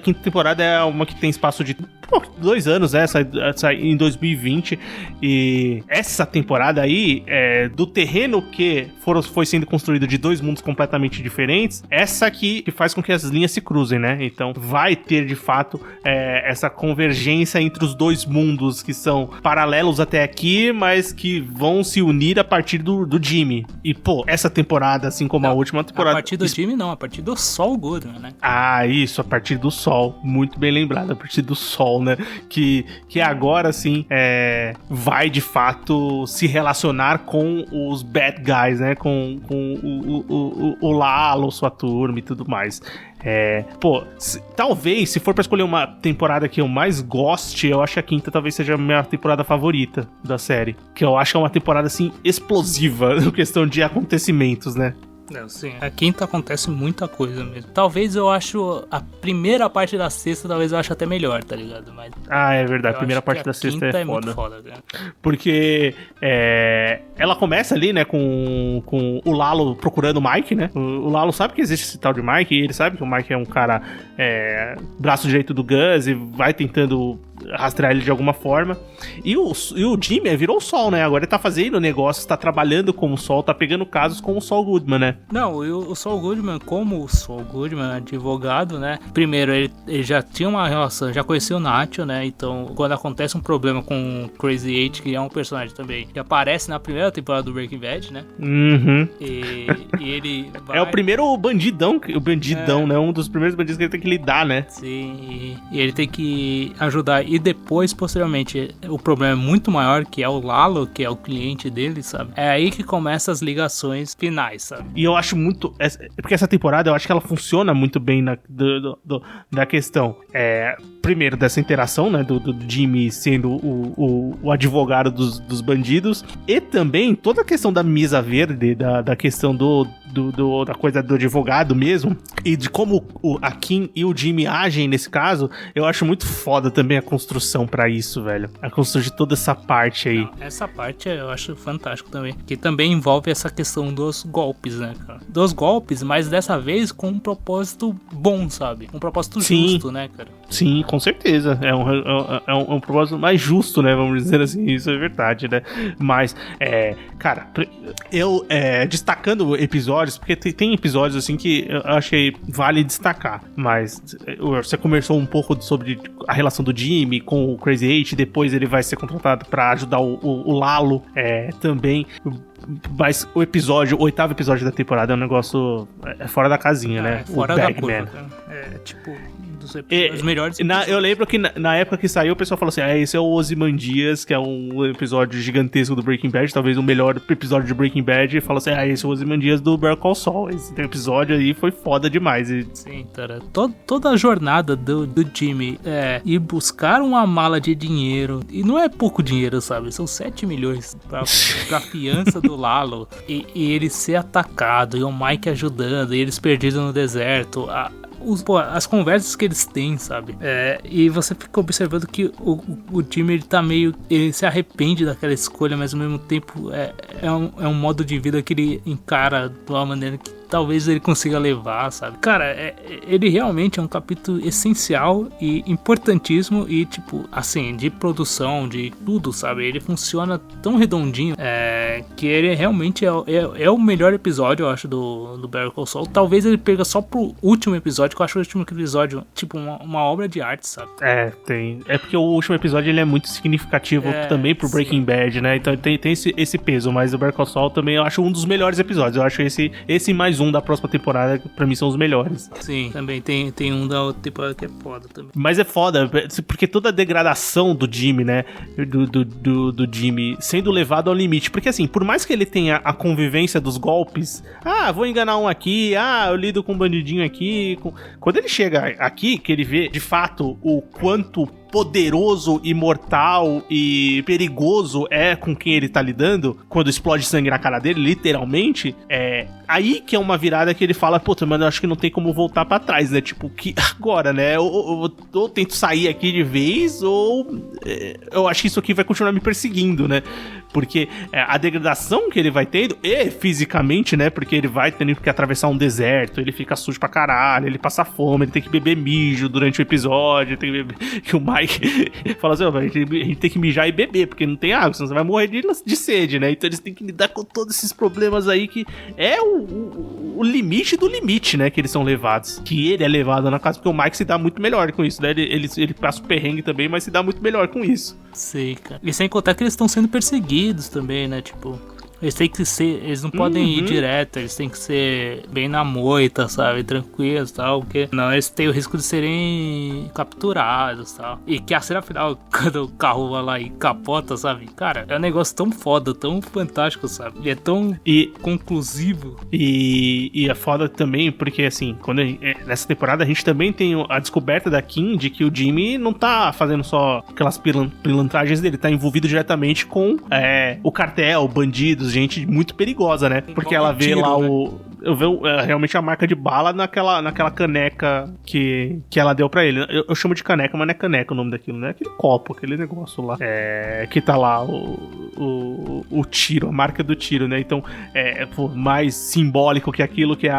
é uma que tem espaço de 2 anos, sai em 2020, e essa temporada aí, do terreno que foi sendo construído de 2 mundos completamente diferentes, essa aqui que faz com que as linhas se cruzem, né? Então vai ter de fato essa convergência entre os 2 mundos que são paralelos até aqui, mas que vão se unir a partir do Jimmy. E pô, essa temporada, assim como a última temporada... A partir do Jimmy não, a partir do Saul Goodman. Goodman, né? Ah, isso, a partir do sol. Muito bem lembrado, a partir do sol, né? Que agora, sim, vai, de fato, se relacionar com os bad guys, né? Com o Lalo, sua turma e tudo mais. Talvez, se for pra escolher uma temporada que eu mais goste, eu acho que a quinta talvez seja a minha temporada favorita da série. Que eu acho que é uma temporada, assim, explosiva, em questão de acontecimentos, né? Não, sim. A quinta acontece muita coisa mesmo. Talvez eu acho a primeira parte da sexta, talvez eu acho até melhor, tá ligado? Mas é verdade. A primeira parte da sexta é foda. Muito foda, cara. Porque ela começa ali, né, com o Lalo procurando o Mike, né? O Lalo sabe que existe esse tal de Mike, e ele sabe que o Mike é um cara braço direito do Gus e vai tentando rastrear ele de alguma forma. E o Jimmy virou o Sol, né? Agora ele tá fazendo negócios, tá trabalhando como o Sol, tá pegando casos como o Saul Goodman, né? Não, o Saul Goodman, como o Saul Goodman, advogado, né? Primeiro, ele já tinha uma relação, já conhecia o Nacho, né? Então, quando acontece um problema com o Crazy Eight, que é um personagem também que aparece na primeira temporada do Breaking Bad, né? Uhum. E ele vai... É o primeiro bandidão, né? Um dos primeiros bandidos que ele tem que lidar, né? Sim, e ele tem que ajudar. E depois, posteriormente, o problema é muito maior, que é o Lalo, que é o cliente dele, sabe? É aí que começam as ligações finais, sabe? E eu acho muito... Porque essa temporada, eu acho que ela funciona muito bem da questão. Primeiro, dessa interação, né? Do Jimmy sendo o advogado dos bandidos. E também toda a questão da mesa verde, da questão da coisa do advogado mesmo. E de como a Kim e o Jimmy agem nesse caso. Eu acho muito foda também a construção pra isso, velho. A construção de toda essa parte aí. Não, essa parte eu acho fantástico também. Que também envolve essa questão dos golpes, né, cara? Dos golpes, mas dessa vez com um propósito bom, sabe? Um propósito justo, né, cara? Sim, com certeza. É um propósito mais justo, né? Vamos dizer assim. Isso é verdade, né? Mas, cara, eu destacando episódios, porque tem episódios assim que eu achei vale destacar. Mas você conversou um pouco sobre a relação do Jimmy com o Crazy Eight, depois ele vai ser contratado pra ajudar o Lalo também. Mas o oitavo episódio da temporada é um negócio fora da casinha, né? Fora da curva, cara. Tipo, os melhores episódios. Eu lembro que na época que saiu, o pessoal falou assim: esse é o Ozymandias, que é um episódio gigantesco do Breaking Bad, talvez o melhor episódio de Breaking Bad, e falou assim: esse é o Ozymandias do Better Call Saul. Esse episódio aí foi foda demais. Sim, cara. Toda a jornada do Jimmy ir buscar uma mala de dinheiro, e não é pouco dinheiro, sabe? São 7 milhões pra fiança do Lalo, e ele ser atacado, e o Mike ajudando, e eles perdidos no deserto, as conversas que eles têm, sabe? E você fica observando que o Jimmy, ele tá ele se arrepende daquela escolha, mas ao mesmo tempo é um modo de vida que ele encara de uma maneira que talvez ele consiga levar, sabe? Cara, ele realmente é um capítulo essencial e importantíssimo e, tipo, assim, de produção, de tudo, sabe? Ele funciona tão redondinho que ele realmente é o melhor episódio, eu acho, do Better Call Saul. Talvez ele perca só pro último episódio, que eu acho o último episódio, tipo, uma obra de arte, sabe? Tem. É porque o último episódio, ele é muito significativo também pro Breaking Bad, né? Então tem esse peso, mas o Better Call Saul também eu acho um dos melhores episódios. Eu acho esse mais um da próxima temporada, que pra mim são os melhores. Sim, também tem um da outra temporada que é foda também. Mas é foda, porque toda a degradação do Jimmy, né? Do Jimmy sendo levado ao limite. Porque assim, por mais que ele tenha a convivência dos golpes, vou enganar um aqui, eu lido com um bandidinho aqui. Quando ele chega aqui, que ele vê de fato o quanto poderoso, imortal e perigoso com quem ele tá lidando, quando explode sangue na cara dele, literalmente, aí que é uma virada que ele fala, puta, mano, eu acho que não tem como voltar pra trás, né? Tipo, que agora, né? Ou tento sair aqui de vez, ou eu acho que isso aqui vai continuar me perseguindo, né? Porque a degradação que ele vai tendo, e fisicamente, né? Porque ele vai tendo que atravessar um deserto, ele fica sujo pra caralho, ele passa fome, ele tem que beber mijo durante o episódio, tem que beber... que o Mike fala assim, a gente tem que mijar e beber, porque não tem água, senão você vai morrer de sede, né? Então eles têm que lidar com todos esses problemas aí que é o limite do limite, né? Que eles são levados. Que ele é levado na casa, porque o Mike se dá muito melhor com isso, né? Ele passa o perrengue também, mas se dá muito melhor com isso. Sei, cara. E sem contar que eles estão sendo perseguidos também, né? Tipo... Eles não podem ir direto, eles têm que ser bem na moita, sabe? Tranquilos e tal, porque não, eles têm o risco de serem capturados e tal. E que a cena final, quando o carro vai lá e capota, sabe? Cara, é um negócio tão foda, tão fantástico, sabe? E é tão conclusivo. E é foda também, porque assim, nessa temporada a gente também tem a descoberta da Kim de que o Jimmy não tá fazendo só aquelas pilantragens dele, tá envolvido diretamente com o cartel, bandidos, gente muito perigosa, né? Porque ela vê lá eu vejo realmente a marca de bala naquela caneca que ela deu pra ele. Eu chamo de caneca, mas não é caneca o nome daquilo, né? Aquele copo, aquele negócio lá. Que tá lá o tiro, a marca do tiro, né? Então, mais simbólico que aquilo, que é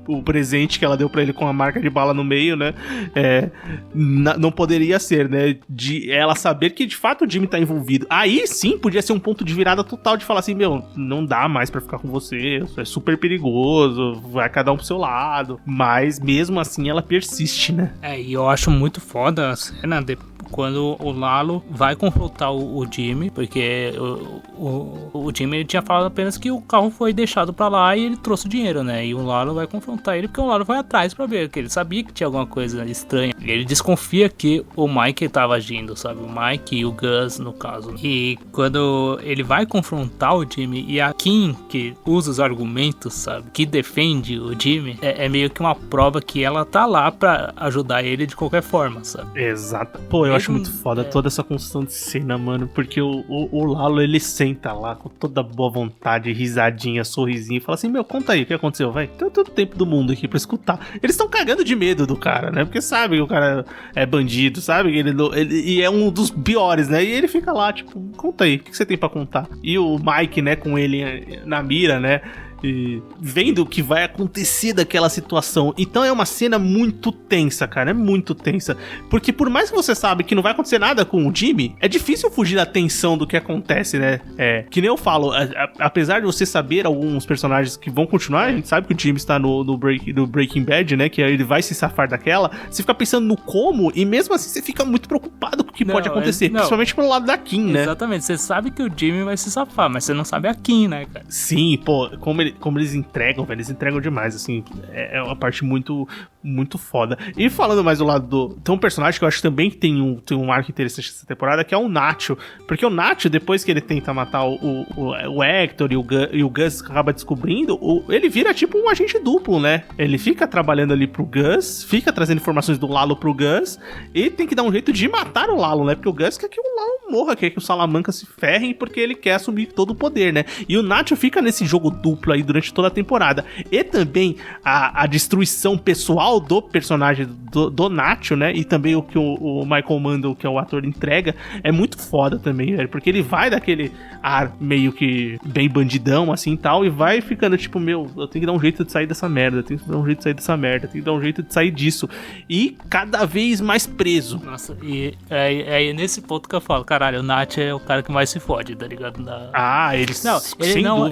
o presente que ela deu pra ele com a marca de bala no meio, né? Não poderia ser, né? De ela saber que de fato o Jimmy tá envolvido. Aí sim podia ser um ponto de virada total de falar assim, meu, não dá mais pra ficar com você, é super perigoso, vai cada um pro seu lado. Mas mesmo assim ela persiste, né? E eu acho muito foda a cena quando o Lalo vai confrontar o Jimmy, porque o Jimmy tinha falado apenas que o carro foi deixado pra lá e ele trouxe o dinheiro, né? E o Lalo vai confrontar ele porque o Lalo vai atrás pra ver, porque ele sabia que tinha alguma coisa estranha. Ele desconfia que o Mike tava agindo, sabe? O Mike e o Gus, no caso. E quando ele vai confrontar o Jimmy e a Kim, que usa os argumentos, sabe? Que defende o Jimmy, é meio que uma prova que ela tá lá pra ajudar ele de qualquer forma, sabe? Exato. Pô, eu acho muito foda toda essa construção de cena, mano, porque o Lalo, ele senta lá com toda boa vontade, risadinha, sorrisinho, e fala assim, meu, conta aí, o que aconteceu, vai? Tem todo o tempo do mundo aqui pra escutar. Eles estão cagando de medo do cara, né, porque sabe que o cara é bandido, sabe que ele é um dos piores, né, e ele fica lá, tipo, conta aí, o que você tem pra contar? E o Mike, né, com ele na mira, né, e vendo o que vai acontecer daquela situação. Então é uma cena muito tensa, cara, é muito tensa, porque por mais que você sabe que não vai acontecer nada com o Jimmy, é difícil fugir da tensão do que acontece, né? Que nem eu falo, apesar de você saber alguns personagens que vão continuar, a gente sabe que o Jimmy está no Breaking Bad, né, que ele vai se safar daquela, você fica pensando no como, e mesmo assim você fica muito preocupado com o que pode acontecer, principalmente pelo lado da Kim, né? Exatamente, você sabe que o Jimmy vai se safar, mas você não sabe a Kim, né, cara? Sim, pô, como eles entregam, velho, eles entregam demais, assim, é uma parte muito, muito foda. E falando mais do lado tem um personagem que eu acho também que tem um arco interessante nessa temporada, que é o Nacho, porque o Nacho, depois que ele tenta matar o Hector e o Gus acaba descobrindo, ele vira tipo um agente duplo, né? Ele fica trabalhando ali pro Gus, fica trazendo informações do Lalo pro Gus, e tem que dar um jeito de matar o Lalo, né? Porque o Gus quer que o Lalo morra, quer que o Salamanca se ferre, porque ele quer assumir todo o poder, né? E o Nacho fica nesse jogo duplo aí durante toda a temporada. E também a destruição pessoal do personagem do Nacho, né? E também o que o Michael Mando, que é o ator, entrega, é muito foda também, velho. Porque ele vai daquele ar meio que bem bandidão, assim e tal, e vai ficando tipo, meu, eu tenho que dar um jeito de sair dessa merda, eu tenho que dar um jeito de sair dessa merda, eu tenho que dar um jeito de sair disso. E cada vez mais preso. Nossa, e é nesse ponto que eu falo, caralho, o Nacho é o cara que mais se fode, tá ligado?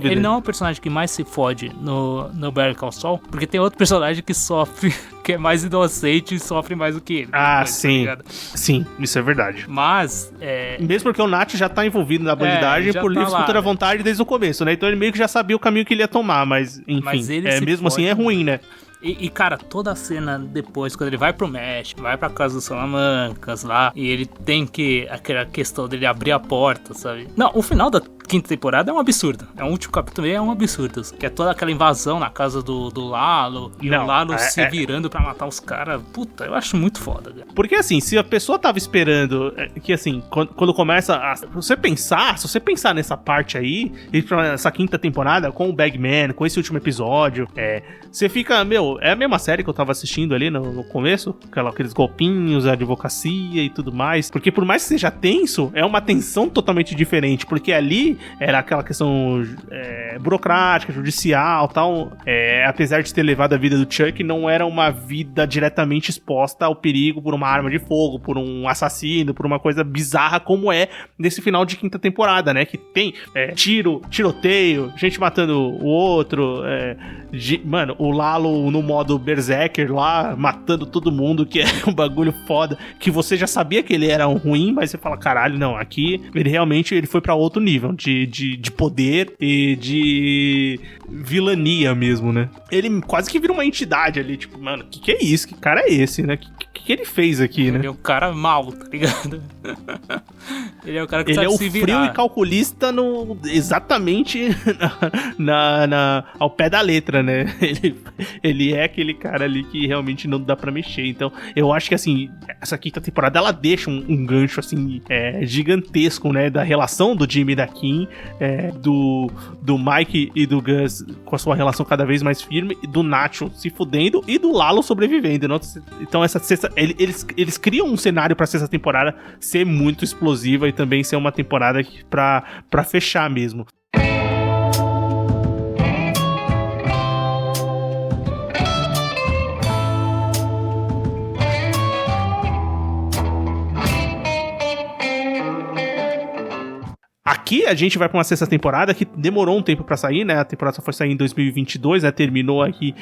Ele não é o personagem que mais se fode no Better Call Saul, porque tem outro personagem que sofre, que é mais inocente e sofre mais do que ele. Sim. Sim, isso é verdade. Mas, mesmo porque o Nacho já tá envolvido na bandidagem por livre escuta à vontade desde o começo, né? Então ele meio que já sabia o caminho que ele ia tomar, mas enfim, mesmo assim é ruim, né? E, cara, toda a cena depois, quando ele vai pro México, vai pra casa dos Salamancas lá, e ele tem aquela questão dele abrir a porta, sabe? Não, o final da quinta temporada é um absurdo. O último capítulo também é um absurdo. Que é toda aquela invasão na casa do Lalo, e o Lalo se virando pra matar os caras. Puta, eu acho muito foda, cara. Porque assim, se a pessoa tava esperando que assim, quando começa se você pensar nessa parte aí, essa quinta temporada, com o Bagman, com esse último episódio, você fica, meu, é a mesma série que eu tava assistindo ali no começo, aqueles golpinhos, a advocacia e tudo mais, porque por mais que seja tenso, é uma tensão totalmente diferente, porque ali era aquela questão burocrática, judicial, tal, apesar de ter levado a vida do Chuck, não era uma vida diretamente exposta ao perigo por uma arma de fogo, por um assassino, por uma coisa bizarra como é nesse final de quinta temporada, né, que tem tiroteio, gente matando o outro, mano, o Lalo no modo Berserker lá, matando todo mundo, que é um bagulho foda, que você já sabia que ele era um ruim, mas você fala, caralho, não, aqui ele realmente foi pra outro nível, de poder e de vilania mesmo, né? Ele quase que vira uma entidade ali, tipo, mano, que é isso? Que cara é esse, né? Que ele fez aqui, né? Ele é um cara mau, tá ligado? Ele é o cara que ele sabe é o se virar. frio e calculista exatamente ao pé da letra, né? Ele é aquele cara ali que realmente não dá pra mexer. Então, eu acho que, assim, essa quinta temporada, ela deixa um gancho, assim, gigantesco, né? Da relação do Jimmy e da Kim, do Mike e do Gus com a sua relação cada vez mais firme, do Nacho se fudendo e do Lalo sobrevivendo. Então, essa sexta, eles criam um cenário pra sexta temporada ser muito explosiva e também ser uma temporada pra fechar mesmo. Aqui a gente vai pra uma sexta temporada que demorou um tempo pra sair, né? A temporada só foi sair em 2022, né? Terminou aqui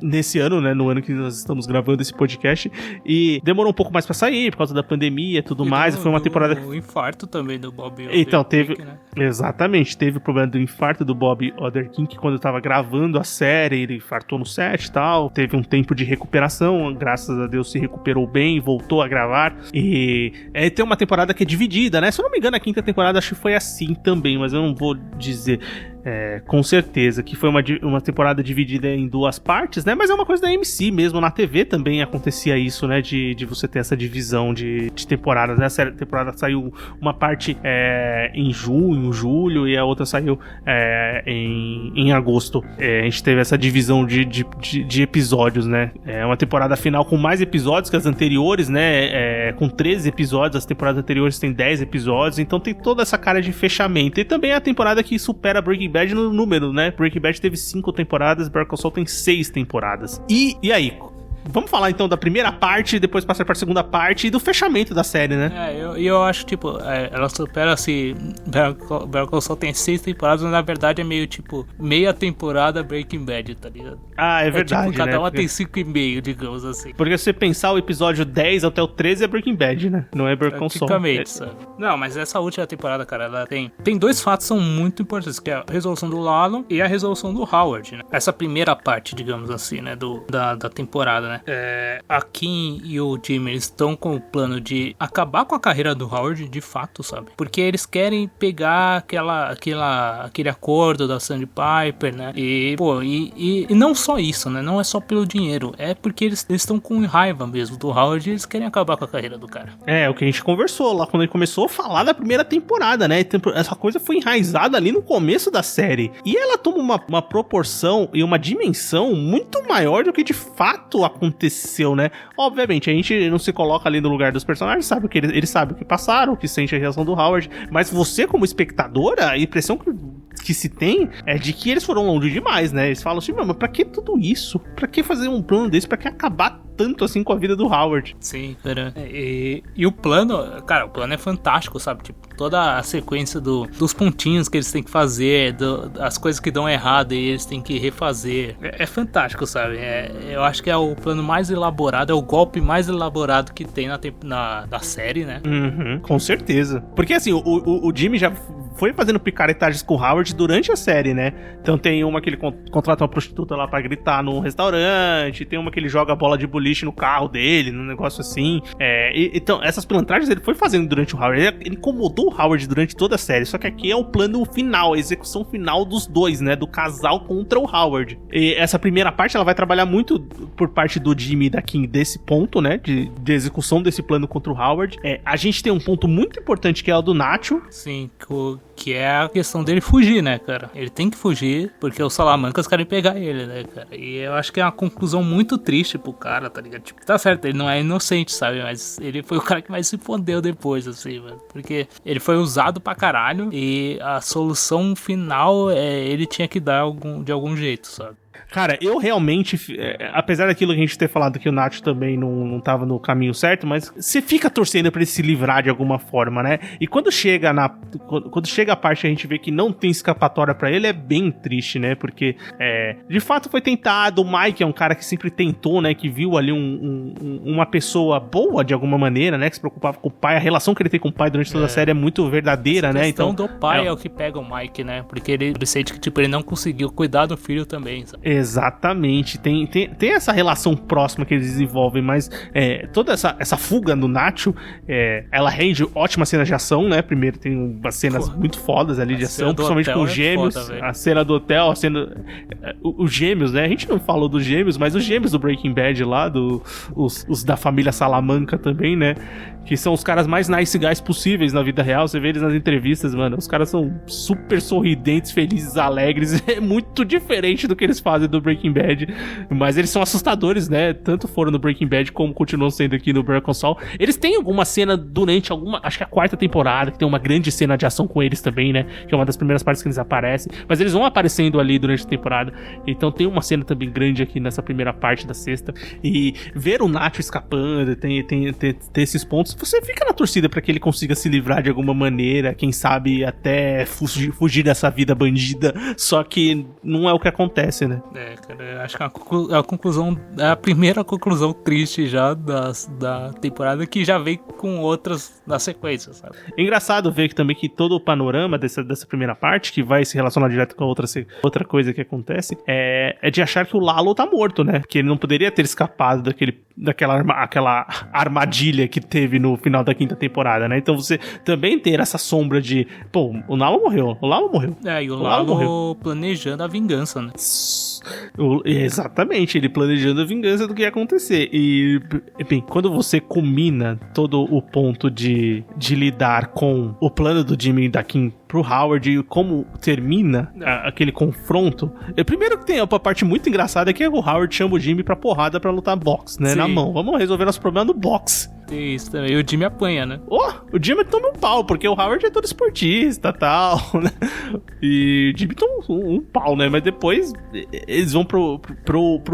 nesse ano, né? No ano que nós estamos gravando esse podcast. E demorou um pouco mais pra sair por causa da pandemia e tudo mais. Foi uma temporada... O infarto também do Bob então, Odenkirk, né? Exatamente. Teve o problema do infarto do Bob Odenkirk quando eu tava gravando a série. Ele infartou no set e tal. Teve um tempo de recuperação. Graças a Deus se recuperou bem, voltou a gravar. E tem uma temporada que é dividida, né? Se eu não me engano, a quinta temporada acho que foi assim também, mas eu não vou dizer com certeza que foi uma temporada dividida em duas partes, né? Mas é uma coisa da AMC mesmo, na TV também acontecia isso, né? De você ter essa divisão de temporadas, né? A temporada saiu uma parte em junho, julho, e a outra saiu em agosto. A gente teve essa divisão de episódios, né? É uma temporada final com mais episódios que as anteriores, né? Com 13 episódios, as temporadas anteriores têm 10 episódios, então tem toda essa cara de fechamento. E também é a temporada que supera Breaking Bad no número, né? Breaking Bad teve 5 temporadas, Better Call Saul tem 6 temporadas. E aí? Vamos falar então da primeira parte, depois passar pra segunda parte e do fechamento da série, né? Eu acho, tipo, ela supera-se. Better Call Saul tem 6 temporadas, mas na verdade é meio, tipo, meia temporada Breaking Bad, tá ligado? Ah, é verdade, tipo, cada né? uma tem 5,5, digamos assim. Porque se você pensar o episódio 10 até o 13 é Breaking Bad, né? Não é Better Call Saul. Praticamente, sabe? Não, mas essa última temporada, cara, ela tem 2 fatos que são muito importantes, que é a resolução do Lalo e a resolução do Howard, né? Essa primeira parte, digamos assim, né, da temporada, né? A Kim e o Jimmy estão com o plano de acabar com a carreira do Howard, de fato, sabe? Porque eles querem pegar aquele acordo da Sandy Piper, né? E, pô, e não só isso, né? Não é só pelo dinheiro, é porque eles estão com raiva mesmo do Howard e eles querem acabar com a carreira do cara. É o que a gente conversou lá quando ele começou a falar da primeira temporada, né? Essa coisa foi enraizada ali no começo da série. E ela toma uma proporção e uma dimensão muito maior do que de fato aconteceu, né? Obviamente, a gente não se coloca ali no lugar dos personagens, sabe que eles sabem o que passaram, o que sente a reação do Howard, mas você, como espectadora, a impressão que se tem é de que eles foram longe demais, né? Eles falam assim, mas pra que tudo isso? Pra que fazer um plano desse? Pra que acabar tanto assim com a vida do Howard? Sim, cara. E o plano, cara, o plano é fantástico, sabe? Tipo, toda a sequência dos pontinhos que eles têm que fazer, as coisas que dão errado e eles têm que refazer. É fantástico, sabe? Eu acho que é o plano mais elaborado, é o golpe mais elaborado que tem na série, né? Uhum, com certeza. Porque assim, o Jimmy já foi fazendo picaretagens com o Howard durante a série, né? Então tem uma que ele contrata uma prostituta lá pra gritar num restaurante, tem uma que ele joga a bola de boliche no carro dele, num negócio assim. Então, essas pilantragens ele foi fazendo durante o Howard. Ele incomodou o Howard durante toda a série, só que aqui é o plano final, a execução final dos dois, né? Do casal contra o Howard. E essa primeira parte, ela vai trabalhar muito por parte do Jimmy e da Kim desse ponto, né? De execução desse plano contra o Howard. A gente tem um ponto muito importante que é o do Nacho. Sim, que é a questão dele fugir, né, cara? Ele tem que fugir porque os Salamancas querem pegar ele, né, cara? E eu acho que é uma conclusão muito triste pro cara, tá ligado? Tipo, tá certo, ele não é inocente, sabe? Mas ele foi o cara que mais se fodeu depois, assim, mano. Porque ele foi usado pra caralho e a solução final ele tinha que dar de algum jeito, sabe? Cara, eu realmente, apesar daquilo que a gente ter falado que o Nacho também não tava no caminho certo, mas você fica torcendo pra ele se livrar de alguma forma, né? E quando chega a parte que a gente vê que não tem escapatória pra ele, é bem triste, né? Porque, de fato foi tentado, o Mike é um cara que sempre tentou, né? Que viu ali uma pessoa boa de alguma maneira, né? Que se preocupava com o pai, a relação que ele tem com o pai durante toda a série é muito verdadeira, né? Então do pai é o que pega o Mike, né? Porque ele sente que, tipo, ele não conseguiu cuidar do filho também, sabe? Exatamente, tem essa relação próxima que eles desenvolvem, mas toda essa fuga no Nacho, ela rende ótimas cenas de ação, né? Primeiro tem umas cenas muito fodas ali de ação, principalmente com os gêmeos, foda, a cena do hotel, a cena... os gêmeos, né? A gente não falou dos gêmeos, mas os gêmeos do Breaking Bad lá, os da família Salamanca também, né? Que são os caras mais nice guys possíveis na vida real. Você vê eles nas entrevistas, mano. Os caras são super sorridentes, felizes, alegres. É muito diferente do que eles fazem do Breaking Bad. Mas eles são assustadores, né? Tanto foram no Breaking Bad como continuam sendo aqui no Better Call Saul. Eles têm alguma cena durante acho que a 4ª temporada, que tem uma grande cena de ação com eles também, né? Que é uma das primeiras partes que eles aparecem. Mas eles vão aparecendo ali durante a temporada. Então tem uma cena também grande aqui nessa primeira parte da 6ª. E ver o Nacho escapando, ter esses pontos, você fica na torcida pra que ele consiga se livrar de alguma maneira, quem sabe até fugir dessa vida bandida, só que não é o que acontece, né? Cara, eu acho que a conclusão é a primeira conclusão triste já da temporada, que já vem com outras na sequência, sabe? É engraçado ver que também que todo o panorama dessa primeira parte, que vai se relacionar direto com a outra coisa que acontece, é de achar que o Lalo tá morto, né? Que ele não poderia ter escapado daquela armadilha que teve no final da 5ª temporada, né? Então você também ter essa sombra de, pô, o Lalo morreu. E o Lalo planejando a vingança, né? Exatamente, ele planejando a vingança do que ia acontecer. E, bem, quando você culmina todo o ponto de lidar com o plano do Jimmy e da Kim pro Howard e como termina aquele confronto, primeiro que tem a parte muito engraçada é que o Howard chama o Jimmy pra porrada pra lutar boxe, né? Sim. Na mão. Vamos resolver nosso problema no boxe. Isso também. E o Jimmy apanha, né? O Jimmy toma um pau, porque o Howard é todo esportista e tal, né? E o Jimmy toma um pau, né? Mas depois eles vão pro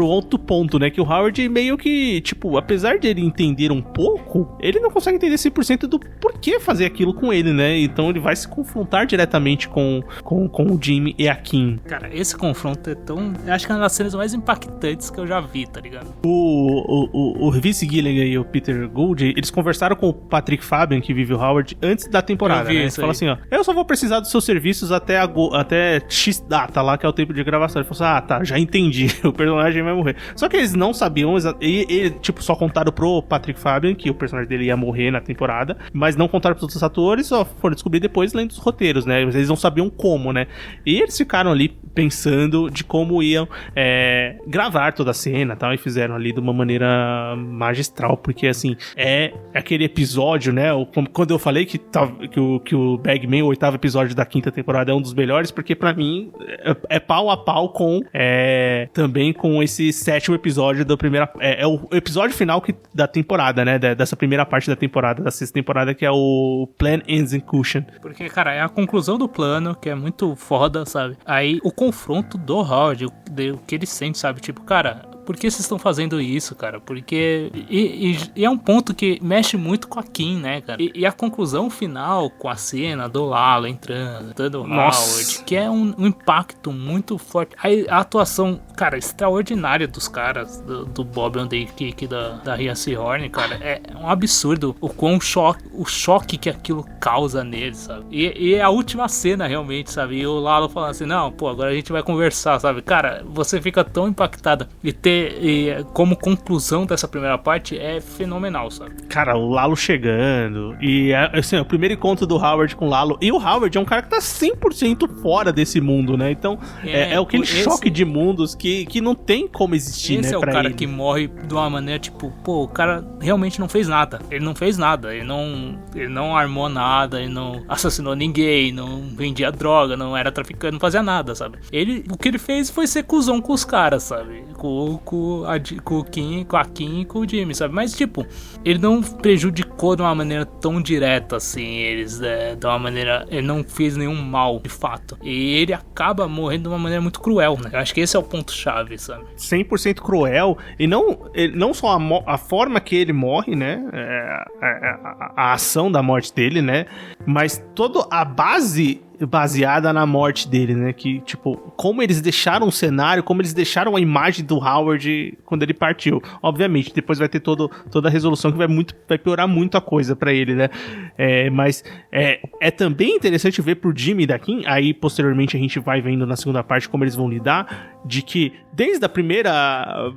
outro ponto, né? Que o Howard meio que, tipo, apesar de ele entender um pouco, ele não consegue entender 100% do porquê fazer aquilo com ele, né? Então ele vai se confrontar diretamente com o Jimmy e a Kim. Cara, esse confronto é tão... Eu acho que é uma das cenas mais impactantes que eu já vi, tá ligado? O Vince Gilligan e o Peter Gould, eles conversaram com o Patrick Fabian, que vive o Howard, antes da temporada, né? Ele falou assim, ó, eu só vou precisar dos seus serviços até X data lá, que é o tempo de gravação. Ele falou assim, tá, já entendi, o personagem vai morrer. Só que eles não sabiam, e tipo, só contaram pro Patrick Fabian que o personagem dele ia morrer na temporada, mas não contaram pros outros atores, só foram descobrir depois lendo os roteiros, né? Eles não sabiam como, né? E eles ficaram ali pensando de como iam gravar toda a cena e tal, e fizeram ali de uma maneira magistral, porque assim, é aquele episódio, né? Quando eu falei que o Bagman, o 8º episódio da 5ª temporada, é um dos melhores, porque pra mim é pau a pau com também com esse 7º episódio da primeira... É o episódio final da temporada, né? Dessa primeira parte da temporada, da 6ª temporada, que é o Plan Execution. Porque, cara, é a conclusão do plano, que é muito foda, sabe? Aí o confronto do Howard, o que ele sente, sabe? Tipo, cara... Por que vocês estão fazendo isso, cara? Porque... E é um ponto que mexe muito com a Kim, né, cara? E a conclusão final com a cena do Lalo entrando o Howard, que é um impacto muito forte. A atuação, cara, extraordinária dos caras, do Bob Odenkirk e da Rhea Seehorn, cara, é um absurdo o choque que aquilo causa neles, sabe? E é a última cena, realmente, sabe? E o Lalo falando assim, não, pô, agora a gente vai conversar, sabe? Cara, você fica tão impactado e como conclusão dessa primeira parte é fenomenal, sabe? Cara, o Lalo chegando e assim, o primeiro encontro do Howard com o Lalo, e o Howard é um cara que tá 100% fora desse mundo, né? Então é aquele choque de mundos que não tem como existir, esse né? Esse é o cara que morre de uma maneira tipo, pô, o cara realmente não fez nada, ele não armou nada, ele não assassinou ninguém, não vendia droga, não era traficante, não fazia nada, sabe? O que ele fez foi ser cuzão com os caras, sabe? Com com a Kim e com o Jimmy, sabe? Mas, tipo, ele não prejudicou de uma maneira tão direta, assim, eles, de uma maneira... Ele não fez nenhum mal, de fato. E ele acaba morrendo de uma maneira muito cruel, né? Eu acho que esse é o ponto-chave, sabe? 100% cruel. E não só a forma que ele morre, né? A ação da morte dele, né? Mas toda a base baseada na morte dele, né? Que, tipo, como eles deixaram o cenário, como eles deixaram a imagem do Howard quando ele partiu. Obviamente, depois vai ter toda a resolução que vai piorar muito a coisa pra ele, né? Mas é também interessante ver pro Jimmy e da Kim, aí posteriormente a gente vai vendo na segunda parte como eles vão lidar, de que desde a primeira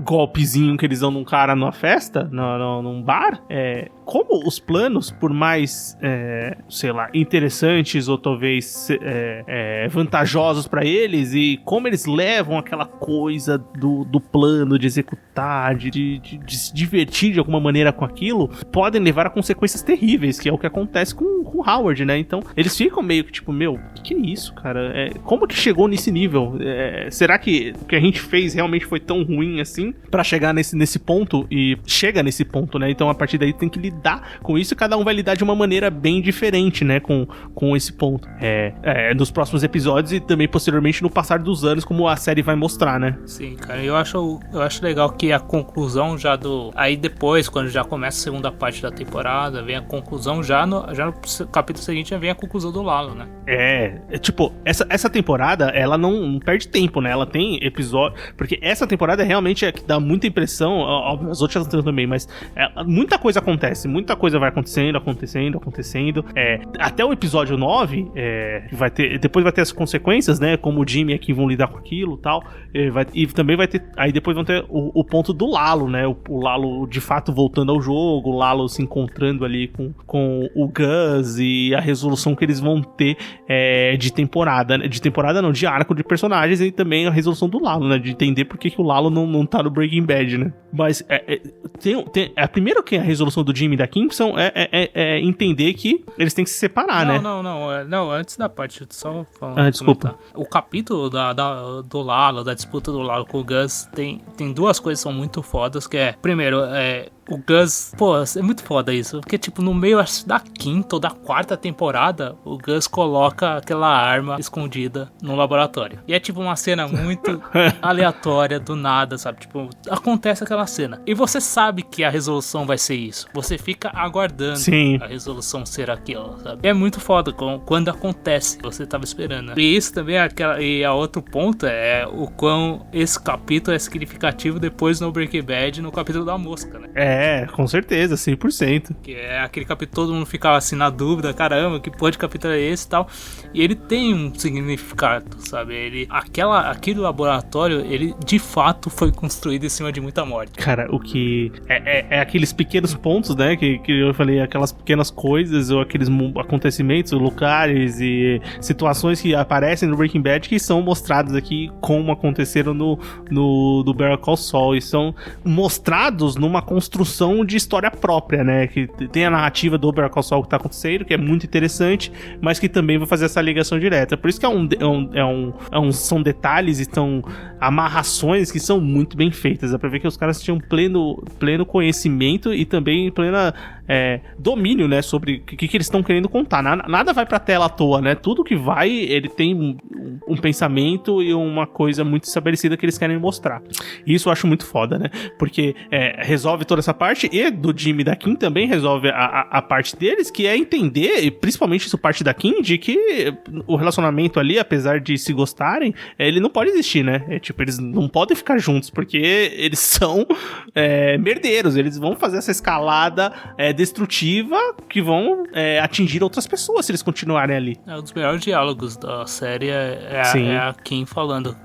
golpezinho que eles dão num cara numa festa, num bar, como os planos, por mais, sei lá, interessantes ou talvez vantajosos pra eles, e como eles levam aquela coisa do plano de executar, de se divertir de alguma maneira com aquilo, podem levar a consequências terríveis, que é o que acontece com o Howard, né? Então, eles ficam meio que tipo, meu, que é isso, cara? Como que chegou nesse nível? Será que o que a gente fez realmente foi tão ruim assim pra chegar nesse ponto? E chega nesse ponto, né? Então, a partir daí tem que lidar com isso, e cada um vai lidar de uma maneira bem diferente, né? Com esse ponto. Nos próximos episódios e também posteriormente no passar dos anos, como a série vai mostrar, né? Sim, cara, eu acho legal que a conclusão já aí depois, quando já começa a segunda parte da temporada, vem a conclusão já no capítulo seguinte, já vem a conclusão do Lalo, né? Tipo, essa temporada, ela não perde tempo, né? Ela tem episódio, porque essa temporada realmente é que dá muita impressão, óbvio, as outras também, mas muita coisa acontece, muita coisa vai acontecendo. Até o episódio 9, depois vai ter as consequências, né? Como o Jimmy aqui vão lidar com aquilo e tal. E também vai ter. Aí depois vão ter o ponto do Lalo, né? O Lalo de fato voltando ao jogo, o Lalo se encontrando ali com o Gus e a resolução que eles vão ter de temporada. De temporada não, de arco de personagens, e também a resolução do Lalo, né? De entender por que o Lalo não tá no Breaking Bad, né? Mas primeiro que a resolução do Jimmy e da Kim é entender que eles têm que se separar, né? Não, antes da parte, só falando. Desculpa. O capítulo do Lalo, da disputa do Lalo com o Gus, tem duas coisas que são muito fodas, que primeiro, o Gus, pô, é muito foda isso, porque tipo, no meio da quinta ou da quarta temporada, o Gus coloca aquela arma escondida no laboratório. E é tipo uma cena muito aleatória, do nada, sabe? Tipo, acontece aquela cena. E você sabe que a resolução vai ser isso. Você fica aguardando a resolução ser aquilo, sabe? E é muito foda quando acontece, você tava esperando, né? E isso também e a outro ponto é o quão esse capítulo é significativo depois no Breaking Bad, no capítulo da mosca, né? Com certeza, 100%. Que é aquele capítulo, todo mundo ficava assim na dúvida, caramba, que porra de capítulo é esse e tal. E ele tem um significado, sabe? Aquele laboratório, ele de fato foi construído em cima de muita morte. Cara, o que é aqueles pequenos pontos, né? Que eu falei, aquelas pequenas coisas, ou aqueles acontecimentos, lugares e situações que aparecem no Breaking Bad, que são mostrados aqui como aconteceram no Better Call Saul, e são mostrados numa construção de história própria, né? Que tem a narrativa do Better Call Saul que tá acontecendo, que é muito interessante, mas que também vai fazer essa ligação direta. Por isso que são detalhes e são amarrações que são muito bem feitas. Dá pra ver que os caras tinham pleno conhecimento e também plena domínio, né? Sobre o que eles estão querendo contar. Nada vai pra tela à toa, né? Tudo que vai, ele tem um pensamento e uma coisa muito estabelecida que eles querem mostrar. E isso eu acho muito foda, né? Porque resolve toda essa parte, e do Jimmy e da Kim também resolve a parte deles, que é entender, e principalmente isso parte da Kim, de que o relacionamento ali, apesar de se gostarem, ele não pode existir, né? Tipo, eles não podem ficar juntos, porque eles são merdeiros, eles vão fazer essa escalada destrutiva que vão atingir outras pessoas se eles continuarem ali. Um dos melhores diálogos da série é a Kim falando,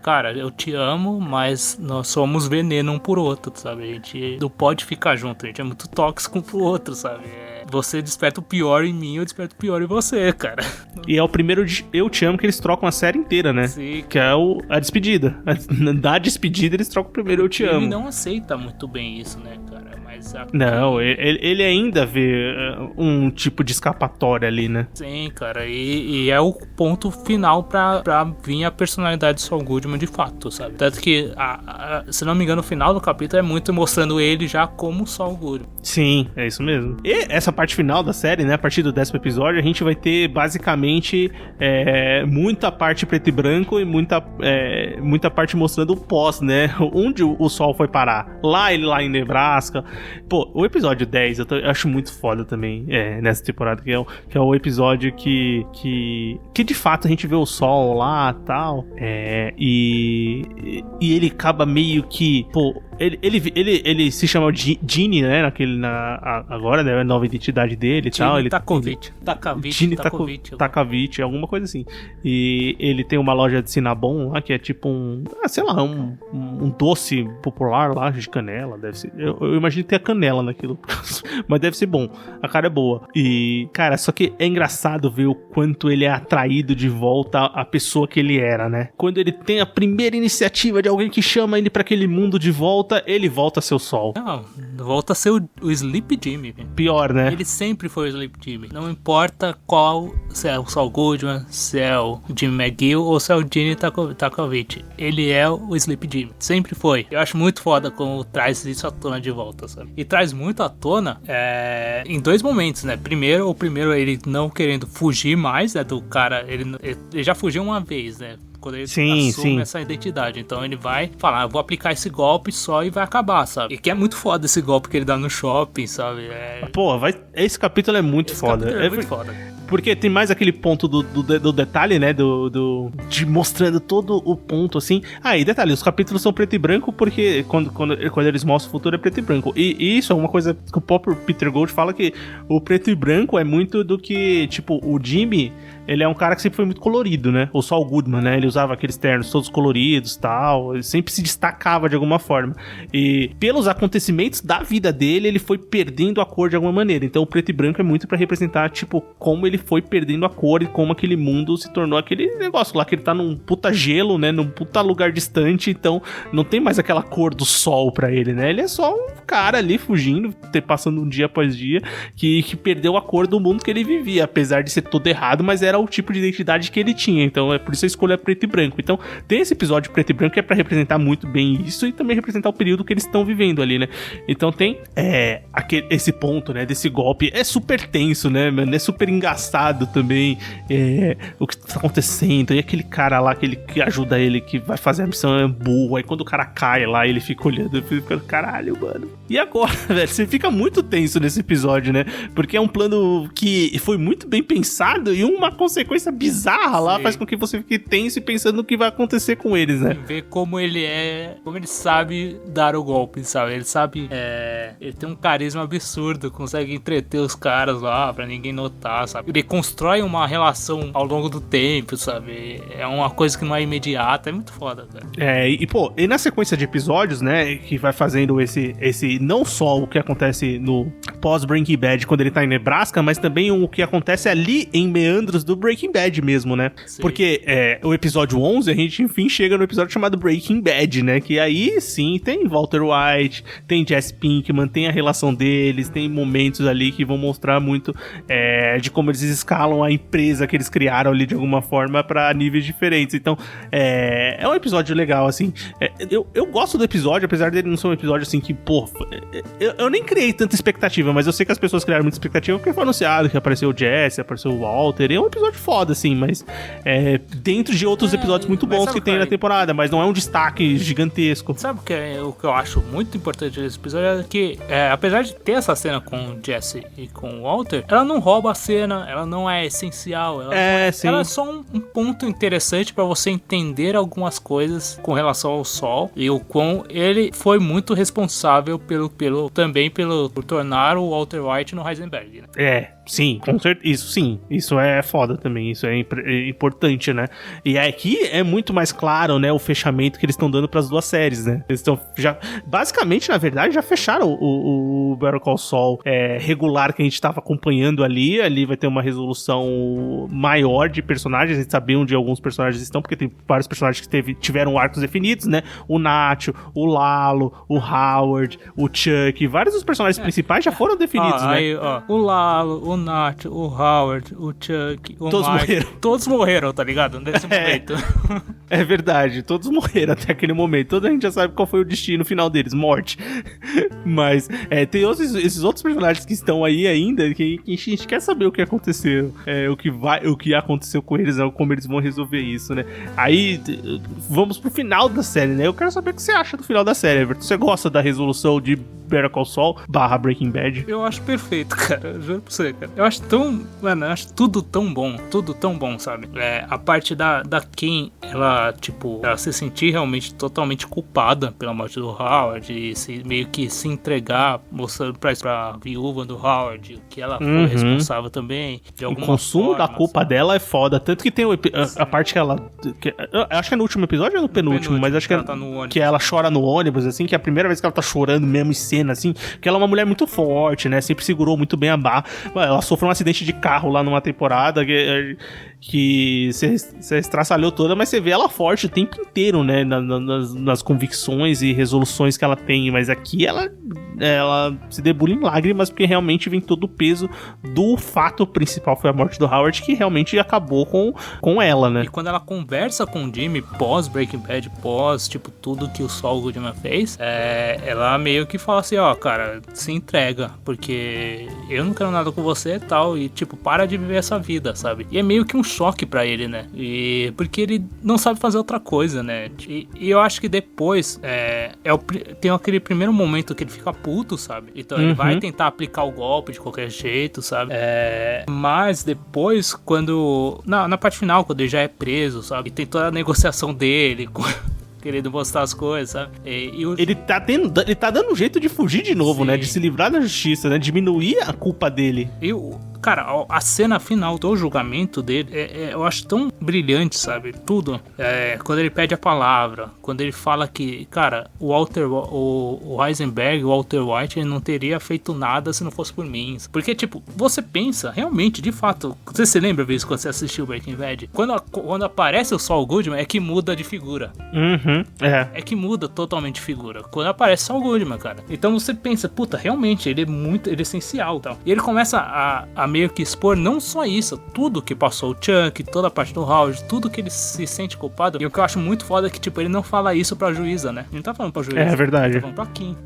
cara, eu te amo, mas nós somos veneno um pro outro, sabe? A gente não pode ficar junto, a gente é muito tóxico um pro outro, sabe? Você desperta o pior em mim, eu desperto o pior em você, cara. E é o primeiro Eu Te Amo que eles trocam a série inteira, né? Sim. Que é a despedida. Da despedida eles trocam o primeiro Eu Te Amo. Ele não aceita muito bem isso, né, cara? Mas Não, ele ainda vê um tipo de escapatória ali, né? Sim, cara, e é o ponto final pra vir a personalidade de Saul Goodman de fato, sabe? Tanto que, se não me engano, o final do capítulo é muito mostrando ele já como Saul Goodman. Sim, é isso mesmo. E essa parte final da série, né, a partir do 10º episódio, a gente vai ter basicamente muita parte preto e branco e muita parte mostrando o pós, né? Onde o Sol foi parar. Lá em Nebraska. Pô, o episódio 10 eu acho muito foda também nessa temporada, que é o episódio que de fato a gente vê o Sol lá e tal. E ele acaba meio que, pô, ele se chama Gene, né? Agora, né? A nova identidade dele e tal. Ele Takovich, alguma coisa assim. E ele tem uma loja de Cinnabon lá, que é tipo um doce popular lá de canela. Deve ser. Eu imagino que tem a canela naquilo. Mas deve ser bom. A cara é boa. E, cara, só que é engraçado ver o quanto ele é atraído de volta à pessoa que ele era, né? Quando ele tem a primeira iniciativa de alguém que chama ele pra aquele mundo de volta, ele volta a ser o Sol. Não, volta a ser o Sleep Jimmy. Pior, né? Ele sempre foi o Sleep Jimmy. Não importa se é o Saul Goodman, se é o Jimmy McGill ou se é o Gene Takovich. Ele é o Sleep Jimmy. Sempre foi. Eu acho muito foda como traz isso à tona de volta, sabe? E traz muito à tona em dois momentos, né? O primeiro ele não querendo fugir mais, né, do cara. Ele já fugiu uma vez, né? Quando ele assume essa identidade. Então ele vai falar, vou aplicar esse golpe só e vai acabar, sabe? E que é muito foda esse golpe que ele dá no shopping, sabe? Pô, esse capítulo é muito foda. É muito foda. Porque tem mais aquele ponto do detalhe, né? De mostrando todo o ponto, assim. E detalhe, os capítulos são preto e branco porque quando eles mostram o futuro é preto e branco. E isso é uma coisa que o próprio Peter Gould fala, que o preto e branco é muito do que, tipo, o Jimmy, ele é um cara que sempre foi muito colorido, né? O Saul Goodman, né? Ele usava aqueles ternos todos coloridos e tal. Ele sempre se destacava de alguma forma. E pelos acontecimentos da vida dele, ele foi perdendo a cor de alguma maneira. Então o preto e branco é muito pra representar, tipo, como ele foi perdendo a cor e como aquele mundo se tornou aquele negócio lá, que ele tá num puta gelo, né? Num puta lugar distante. Então não tem mais aquela cor do sol pra ele, né? Ele é só um cara ali fugindo, passando um dia após dia, que perdeu a cor do mundo que ele vivia. Apesar de ser todo errado, mas era o tipo de identidade que ele tinha. Então é por isso a escolha preto e branco. Então tem esse episódio preto e branco que é pra representar muito bem isso e também representar o período que eles estão vivendo ali, né? Então tem esse ponto, né, desse golpe. É super tenso, né, mano? É super engraçado também o que tá acontecendo. E aquele cara lá, aquele que ajuda ele, que vai fazer a missão, é burro. Aí quando o cara cai lá, ele fica olhando e fica, caralho, mano. E agora, velho? Você fica muito tenso nesse episódio, né? Porque é um plano que foi muito bem pensado e uma consequência bizarra lá faz com que você fique tenso e pensando no que vai acontecer com eles, né? Ver como ele sabe dar o golpe, sabe? Ele sabe, ele tem um carisma absurdo, consegue entreter os caras lá pra ninguém notar, sabe? Ele constrói uma relação ao longo do tempo, sabe? É uma coisa que não é imediata, é muito foda, cara. E na sequência de episódios, né, que vai fazendo esse não só o que acontece no pós-Breaking Bad quando ele tá em Nebraska, mas também o que acontece ali em meandros do Breaking Bad mesmo, né? Sim. Porque o episódio 11, a gente enfim chega no episódio chamado Breaking Bad, né? Que aí sim tem Walter White, tem Jesse Pinkman, tem a relação deles, tem momentos ali que vão mostrar muito de como eles escalam a empresa que eles criaram ali de alguma forma pra níveis diferentes. Então é um episódio legal, assim. Eu gosto do episódio, apesar dele não ser um episódio assim que, pô, eu nem criei tanta expectativa, mas eu sei que as pessoas criaram muita expectativa porque foi anunciado que apareceu o Jesse, apareceu o Walter, e é um episódio foda, assim, mas dentro de outros episódios muito bons que tem na temporada, mas não é um destaque gigantesco. Sabe o que eu acho muito importante nesse episódio é que, apesar de ter essa cena com o Jesse e com o Walter, ela não rouba a cena, ela não é essencial, ela é só um ponto interessante pra você entender algumas coisas com relação ao Sol e o quão ele foi muito responsável por tornar o Walter White no Heisenberg, né? Sim, com certeza. Isso sim, isso é foda também, isso é importante, né? E aqui é muito mais claro, né, o fechamento que eles estão dando pras duas séries, né? Eles estão já, basicamente, na verdade, já fecharam o Better Call Saul regular que a gente tava acompanhando ali vai ter uma resolução maior de personagens, a gente sabe onde alguns personagens estão, porque tem vários personagens que tiveram arcos definidos, né? O Nacho, o Lalo, o Howard, o Chuck, vários dos personagens principais já foram definidos, né? Aí, o Lalo, o Nacho, o Howard, o Chuck, o todos Mark, morreram. Todos morreram, tá ligado? Nesse momento. É verdade, todos morreram até aquele momento. Toda a gente já sabe qual foi o destino final deles, morte. Mas tem esses outros personagens que estão aí ainda, que a gente quer saber o que aconteceu, o que aconteceu com eles, como eles vão resolver isso, né? Aí, vamos pro final da série, né? Eu quero saber o que você acha do final da série, Everton. Você gosta da resolução de Better Call Saul / Breaking Bad? Eu acho perfeito, cara. Eu juro pra você, cara. Eu acho tão... Mano, eu acho tudo tão bom, sabe? A parte da Kim, ela se sentir realmente totalmente culpada pela morte do Howard e meio que se entregar, mostrando pra viúva do Howard que ela foi responsável também. De alguma o consumo da culpa dela é foda. Tanto que tem a parte que ela... acho que é no último episódio ou no penúltimo? Mas acho que tá que ela chora no ônibus, assim, que é a primeira vez que ela tá chorando mesmo em cena, assim, que ela é uma mulher muito forte, né? Sempre segurou muito bem a barra. Ela sofreu um acidente de carro lá numa temporada que se estraçalhou toda, mas você vê ela forte o tempo inteiro, né? Nas convicções e resoluções que ela tem. Mas aqui ela se debulha em lágrimas, porque realmente vem todo o peso do fato principal, foi a morte do Howard, que realmente acabou com ela, né? E quando ela conversa com o Jimmy pós Breaking Bad, pós, tudo que o Saul Goodman fez, ela meio que fala assim, cara, se entrega, porque eu não quero nada com você e tal, e para de viver essa vida, sabe? E é meio que um choque pra ele, né? E porque ele não sabe fazer outra coisa, né? E eu acho que depois tem aquele primeiro momento que ele fica puto, sabe? Então ele vai tentar aplicar o golpe de qualquer jeito, sabe? Mas depois, quando... Na parte final, quando ele já é preso, sabe? E tem toda a negociação dele querendo mostrar as coisas, sabe? Ele tá dando um jeito de fugir de novo, né? De se livrar da justiça, né? Diminuir a culpa dele. Cara, a cena final do julgamento dele, eu acho tão brilhante, sabe? Tudo. Quando ele pede a palavra, quando ele fala que, cara, o Heisenberg, o Walter White, ele não teria feito nada se não fosse por mim. Porque, você pensa, realmente, de fato, você se lembra disso quando você assistiu Breaking Bad? Quando aparece o Saul Goodman, é que muda de figura. É que muda totalmente de figura. Quando aparece o Saul Goodman, cara. Então você pensa, puta, realmente, ele é essencial e tal. E ele começa a meio que expor não só isso, tudo que passou o Chuck, toda a parte do Howard, tudo que ele se sente culpado. E o que eu acho muito foda é que, ele não fala isso pra juíza, né? Ele não tá falando pra juíza. É verdade. Ele tá falando pra Kim.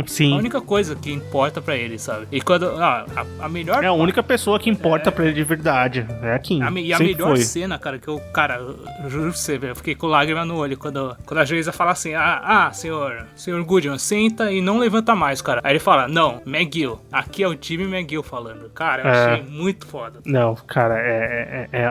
Sim. A única coisa que importa pra ele, sabe? E quando... a melhor... É a única pessoa que importa pra ele de verdade. É a Kim. E a melhor cena, cara, que eu juro pra você, eu fiquei com lágrima no olho quando a juíza fala assim, senhor Goodman, senta e não levanta mais, cara. Aí ele fala, não, McGill, aqui é o time McGill falando. Cara, eu achei muito foda. Não, cara,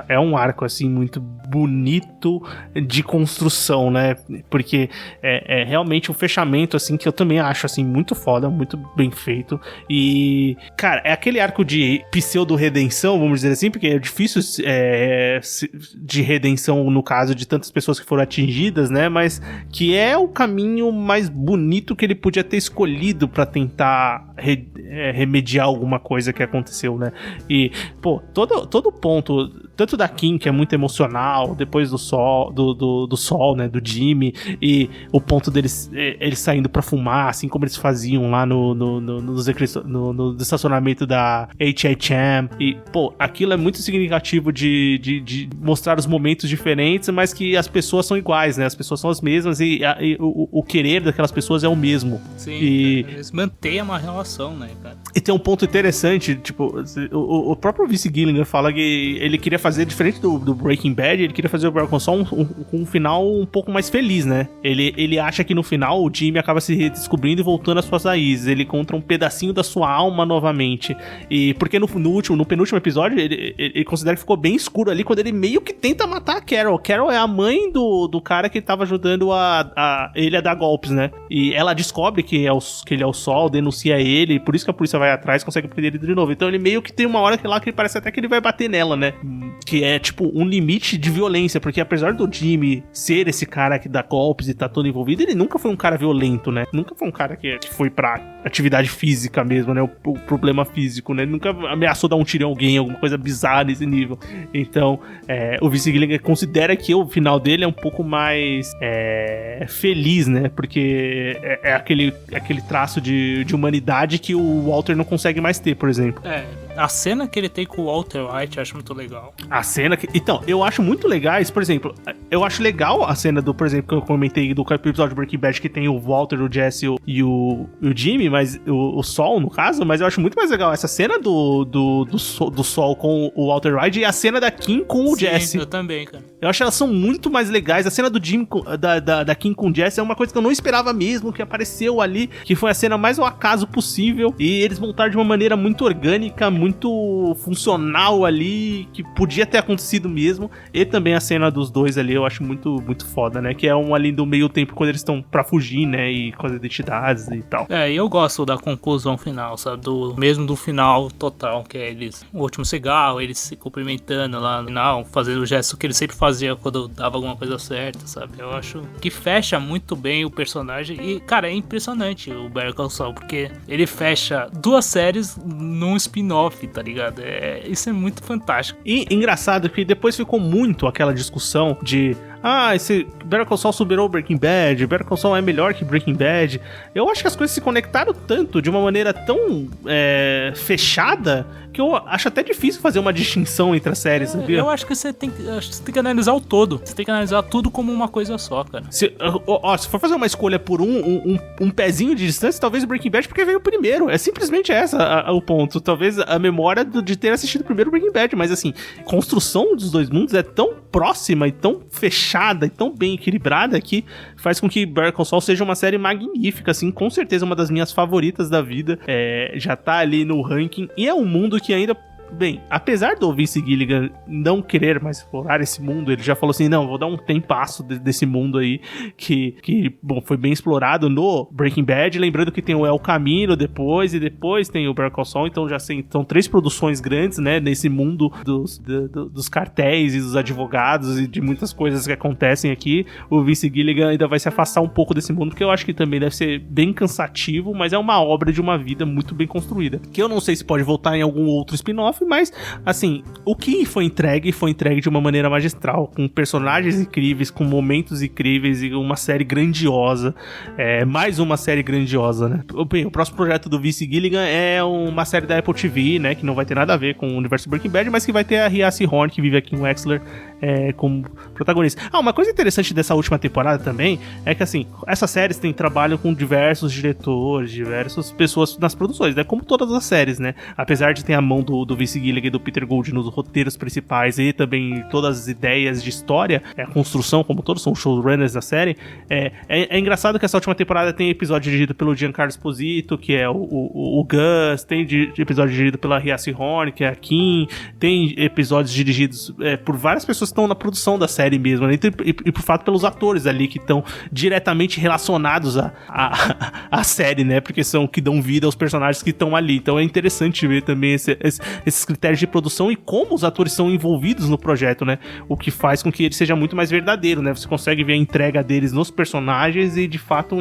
é um arco, assim, muito bonito de construção, né? Porque é realmente um fechamento, assim, que eu também acho, assim, muito foda, muito bem feito. E, cara, é aquele arco de pseudo-redenção, vamos dizer assim, porque é difícil de redenção no caso de tantas pessoas que foram atingidas, né? Mas que é o caminho mais bonito que ele podia ter escolhido pra tentar remediar alguma coisa que aconteceu, né? E, todo ponto, tanto da Kim, que é muito emocional, depois do Sol, né, do Jimmy, e o ponto deles eles saindo pra fumar, assim como eles faziam lá no estacionamento da H.H.M. E, aquilo é muito significativo de mostrar os momentos diferentes, mas que as pessoas são iguais, né? As pessoas são as mesmas e o querer daquelas pessoas é o mesmo. Sim, eles mantêm uma relação, né, cara? E tem um ponto interessante, o próprio Vince Gilligan fala que ele queria fazer, diferente do Breaking Bad, ele queria fazer o Better Call Saul um final um pouco mais feliz, né? Ele acha que no final o Jimmy acaba se redescobrindo e voltando às suas raízes. Ele encontra um pedacinho da sua alma novamente. E porque no penúltimo episódio, ele considera que ficou bem escuro ali quando ele meio que tenta matar a Carol. Carol é a mãe do cara que tava ajudando ele a dar golpes, né? E ela descobre que ele é o Sol, denuncia ele, por isso que a polícia vai atrás e consegue prender ele de novo. Então ele meio que tem uma hora que ele parece até que ele vai bater nela, né? Que é tipo um limite de violência, porque apesar do Jimmy ser esse cara que dá golpes e tá todo envolvido, ele nunca foi um cara violento, né? Nunca foi um cara que foi pra atividade física mesmo, né? O problema físico, né? Ele nunca ameaçou dar um tiro em alguém, alguma coisa bizarra nesse nível. Então, o Vince Gilligan considera que o final dele é um pouco mais feliz, né? Porque é aquele traço de humanidade que o Walter não consegue mais ter, por exemplo. A cena que ele tem com o Walter White eu acho muito legal. A cena que... Então, eu acho muito legais, por exemplo, eu acho legal a cena por exemplo, que eu comentei do episódio de Breaking Bad que tem o Walter, o Jesse e o Jimmy, mas o Sol, no caso, mas eu acho muito mais legal essa cena do Sol com o Walter White e a cena da Kim com o Jesse. Eu também, cara. Eu acho que elas são muito mais legais. A cena do Jimmy, da Kim com o Jesse é uma coisa que eu não esperava mesmo, que apareceu ali, que foi a cena mais ao acaso possível, e eles montaram de uma maneira muito orgânica, muito funcional ali, que podia ter acontecido mesmo. E também a cena dos dois ali eu acho muito, muito foda, né? Que é um ali do meio tempo quando eles estão pra fugir, né? E com as identidades e tal. E eu gosto da conclusão final, sabe? Mesmo do final total, que é o último cigarro, eles se cumprimentando lá no final, fazendo o gesto que ele sempre fazia quando dava alguma coisa certa, sabe? Eu acho que fecha muito bem o personagem. E, cara, é impressionante o Better Call Saul, porque ele fecha 2 séries num spin-off, tá ligado? Isso é muito fantástico. E engraçado que depois ficou muito aquela discussão de esse Better Call Saul superou Breaking Bad, Better Call Saul é melhor que Breaking Bad. Eu acho que as coisas se conectaram tanto, de uma maneira tão fechada, que eu acho até difícil fazer uma distinção entre as séries, sabia? Eu acho que você tem que analisar o todo. Você tem que analisar tudo como uma coisa só, cara. Se for fazer uma escolha por um pezinho de distância, talvez o Breaking Bad, porque veio primeiro. É simplesmente o ponto. Talvez a memória de ter assistido primeiro Breaking Bad, mas assim, a construção dos dois mundos é tão próxima e tão fechada e tão bem equilibrada que faz com que Better Call Saul seja uma série magnífica, assim, com certeza uma das minhas favoritas da vida. Já tá ali no ranking, e é um mundo que ainda... Bem, apesar do Vince Gilligan não querer mais explorar esse mundo, ele já falou assim, não, vou dar um tempasso desse mundo aí, que bom, foi bem explorado no Breaking Bad, lembrando que tem o El Camino depois, e depois tem o Better Call Saul, então já são 3 produções grandes, né, nesse mundo dos cartéis e dos advogados e de muitas coisas que acontecem aqui. O Vince Gilligan ainda vai se afastar um pouco desse mundo, que eu acho que também deve ser bem cansativo, mas é uma obra de uma vida muito bem construída, que eu não sei se pode voltar em algum outro spin-off, mas, assim, o que foi entregue de uma maneira magistral, com personagens incríveis, com momentos incríveis e uma série grandiosa, mais uma série grandiosa, né? Bem, o próximo projeto do Vince Gilligan é uma série da Apple TV, né, que não vai ter nada a ver com o universo Breaking Bad, mas que vai ter a Rhea Seehorn, que vive aqui em Wexler, como protagonista. Uma coisa interessante dessa última temporada também é que, assim, essas séries trabalham com diversos diretores, diversas pessoas nas produções, né, como todas as séries, né? Apesar de ter a mão do Vince Gilligan e do Peter Gould nos roteiros principais e também todas as ideias de história, a construção, como todos são showrunners da série, é engraçado que essa última temporada tem episódio dirigido pelo Giancarlo Esposito, que é o Gus, tem episódio dirigido pela Rhea Seehorn, que é a Kim, tem episódios dirigidos por várias pessoas que estão na produção da série mesmo, né? E por fato pelos atores ali, que estão diretamente relacionados à série, né? Porque são que dão vida aos personagens que estão ali. Então é interessante ver também esses critérios de produção e como os atores são envolvidos no projeto, né? O que faz com que ele seja muito mais verdadeiro, né? Você consegue ver a entrega deles nos personagens e, de fato,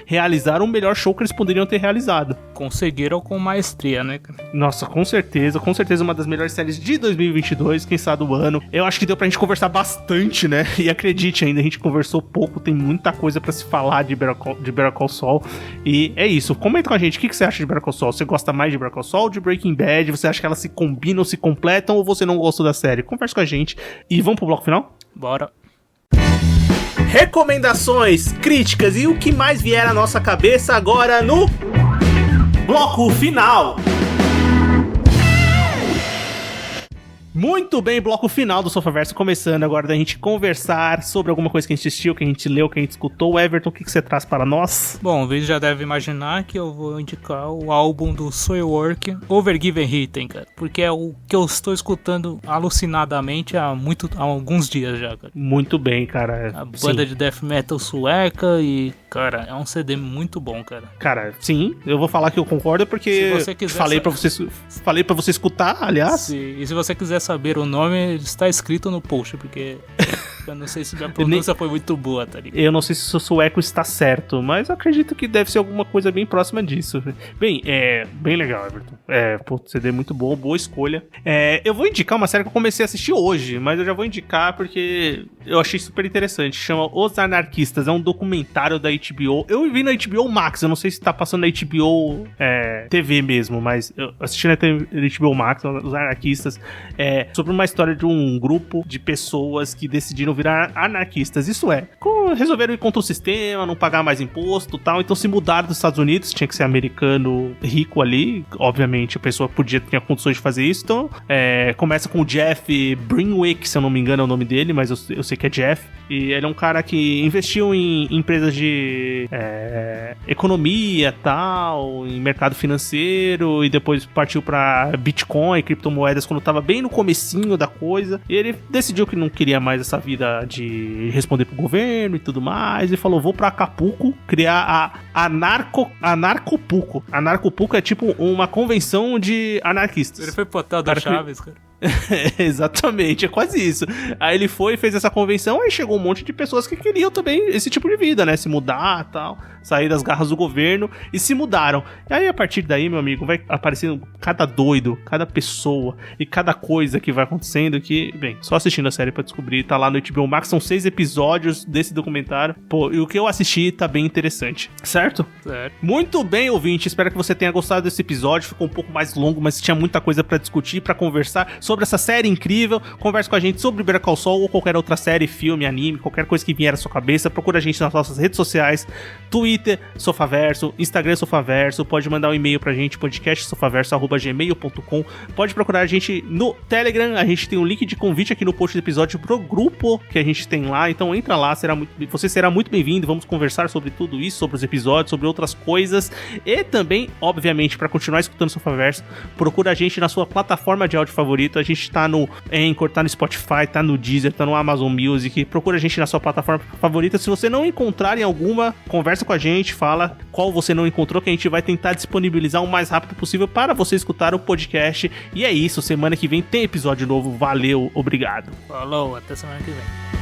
realizar o melhor show que eles poderiam ter realizado. Conseguiram com maestria, né? Nossa, com certeza uma das melhores séries de 2022, quem sabe do ano. Eu acho que deu pra gente conversar bastante, né? E acredite ainda, a gente conversou pouco, tem muita coisa pra se falar de Better Call Saul. E é isso, comenta com a gente, o que você acha de Better Call Saul? Você gosta mais de Better Call Saul ou de Breaking Bad? Você acha que elas se combinam, se completam, ou você não gostou da série? Conversa com a gente. E vamos pro bloco final? Bora. Recomendações, críticas e o que mais vier à nossa cabeça agora no bloco final. Muito bem, bloco final do Sofaverso começando agora da gente conversar sobre alguma coisa que a gente assistiu, que a gente leu, que a gente escutou. Everton, o que você traz para nós? Bom, o vídeo já deve imaginar que eu vou indicar o álbum do Soilwork, Overgiven Written, cara, porque é o que eu estou escutando alucinadamente há alguns dias já, cara. Muito bem, cara. A banda de death metal sueca e, cara, é um CD muito bom, cara. Cara, sim, eu vou falar que eu concordo porque se você quiser falei pra você escutar, aliás. Sim, e se você quiser saber o nome, está escrito no post, porque eu não sei se minha pronúncia foi muito boa, tá ligado? Eu não sei se o sueco está certo, mas eu acredito que deve ser alguma coisa bem próxima disso. Bem, bem legal, Everton. CD muito bom, boa escolha. Eu vou indicar uma série que eu comecei a assistir hoje, mas eu já vou indicar porque eu achei super interessante. Chama Os Anarquistas, é um documentário da HBO. Eu vi na HBO Max, eu não sei se tá passando na HBO TV mesmo, mas eu assisti na HBO Max, Os Anarquistas. Sobre uma história de um grupo de pessoas que decidiram virar anarquistas. Isso resolveram ir contra o sistema, não pagar mais imposto e tal, então se mudaram dos Estados Unidos, tinha que ser americano rico ali, obviamente a pessoa tinha condições de fazer isso, então começa com o Jeff Brinwick, se eu não me engano é o nome dele, mas eu sei que é Jeff, e ele é um cara que investiu em empresas de economia tal, em mercado financeiro, e depois partiu pra Bitcoin, criptomoedas, quando tava bem no comecinho da coisa, e ele decidiu que não queria mais essa vida de responder pro governo e tudo mais, e falou, vou pra Acapulco criar a Anarcopuco. Anarcopuco é tipo uma convenção de anarquistas. Ele foi pro hotel da Chaves, cara. Exatamente, é quase isso. Aí ele foi e fez essa convenção, aí chegou um monte de pessoas que queriam também esse tipo de vida, né? Se mudar e tal, sair das garras do governo, e se mudaram. E aí a partir daí, meu amigo, vai aparecendo cada doido, cada pessoa e cada coisa que vai acontecendo que, bem, só assistindo a série pra descobrir, tá lá no HBO Max, são 6 episódios desse documentário. Pô, e o que eu assisti tá bem interessante, certo? Certo. Muito bem, ouvinte, espero que você tenha gostado desse episódio, ficou um pouco mais longo, mas tinha muita coisa pra discutir, pra conversar sobre essa série incrível. Converse com a gente sobre Better Call Saul ou qualquer outra série, filme, anime, qualquer coisa que vier à sua cabeça. Procura a gente nas nossas redes sociais, Twitter, Sofaverso, Instagram, Sofaverso. Pode mandar um e-mail pra gente, podcastsofaverso@gmail.com. Pode procurar a gente no Telegram, a gente tem um link de convite aqui no post do episódio pro grupo que a gente tem lá, então entra lá, você será muito bem-vindo. Vamos conversar sobre tudo isso, sobre os episódios, sobre outras coisas, e também, obviamente, para continuar escutando Sofaverso, procura a gente na sua plataforma de áudio favorito. A gente tá no Anchor, tá no Spotify, tá no Deezer, tá no Amazon Music. Procura a gente na sua plataforma favorita. Se você não encontrar em alguma, conversa com a gente, fala qual você não encontrou, que a gente vai tentar disponibilizar o mais rápido possível para você escutar o podcast. E é isso, semana que vem tem episódio novo. Valeu, obrigado. Falou, até semana que vem.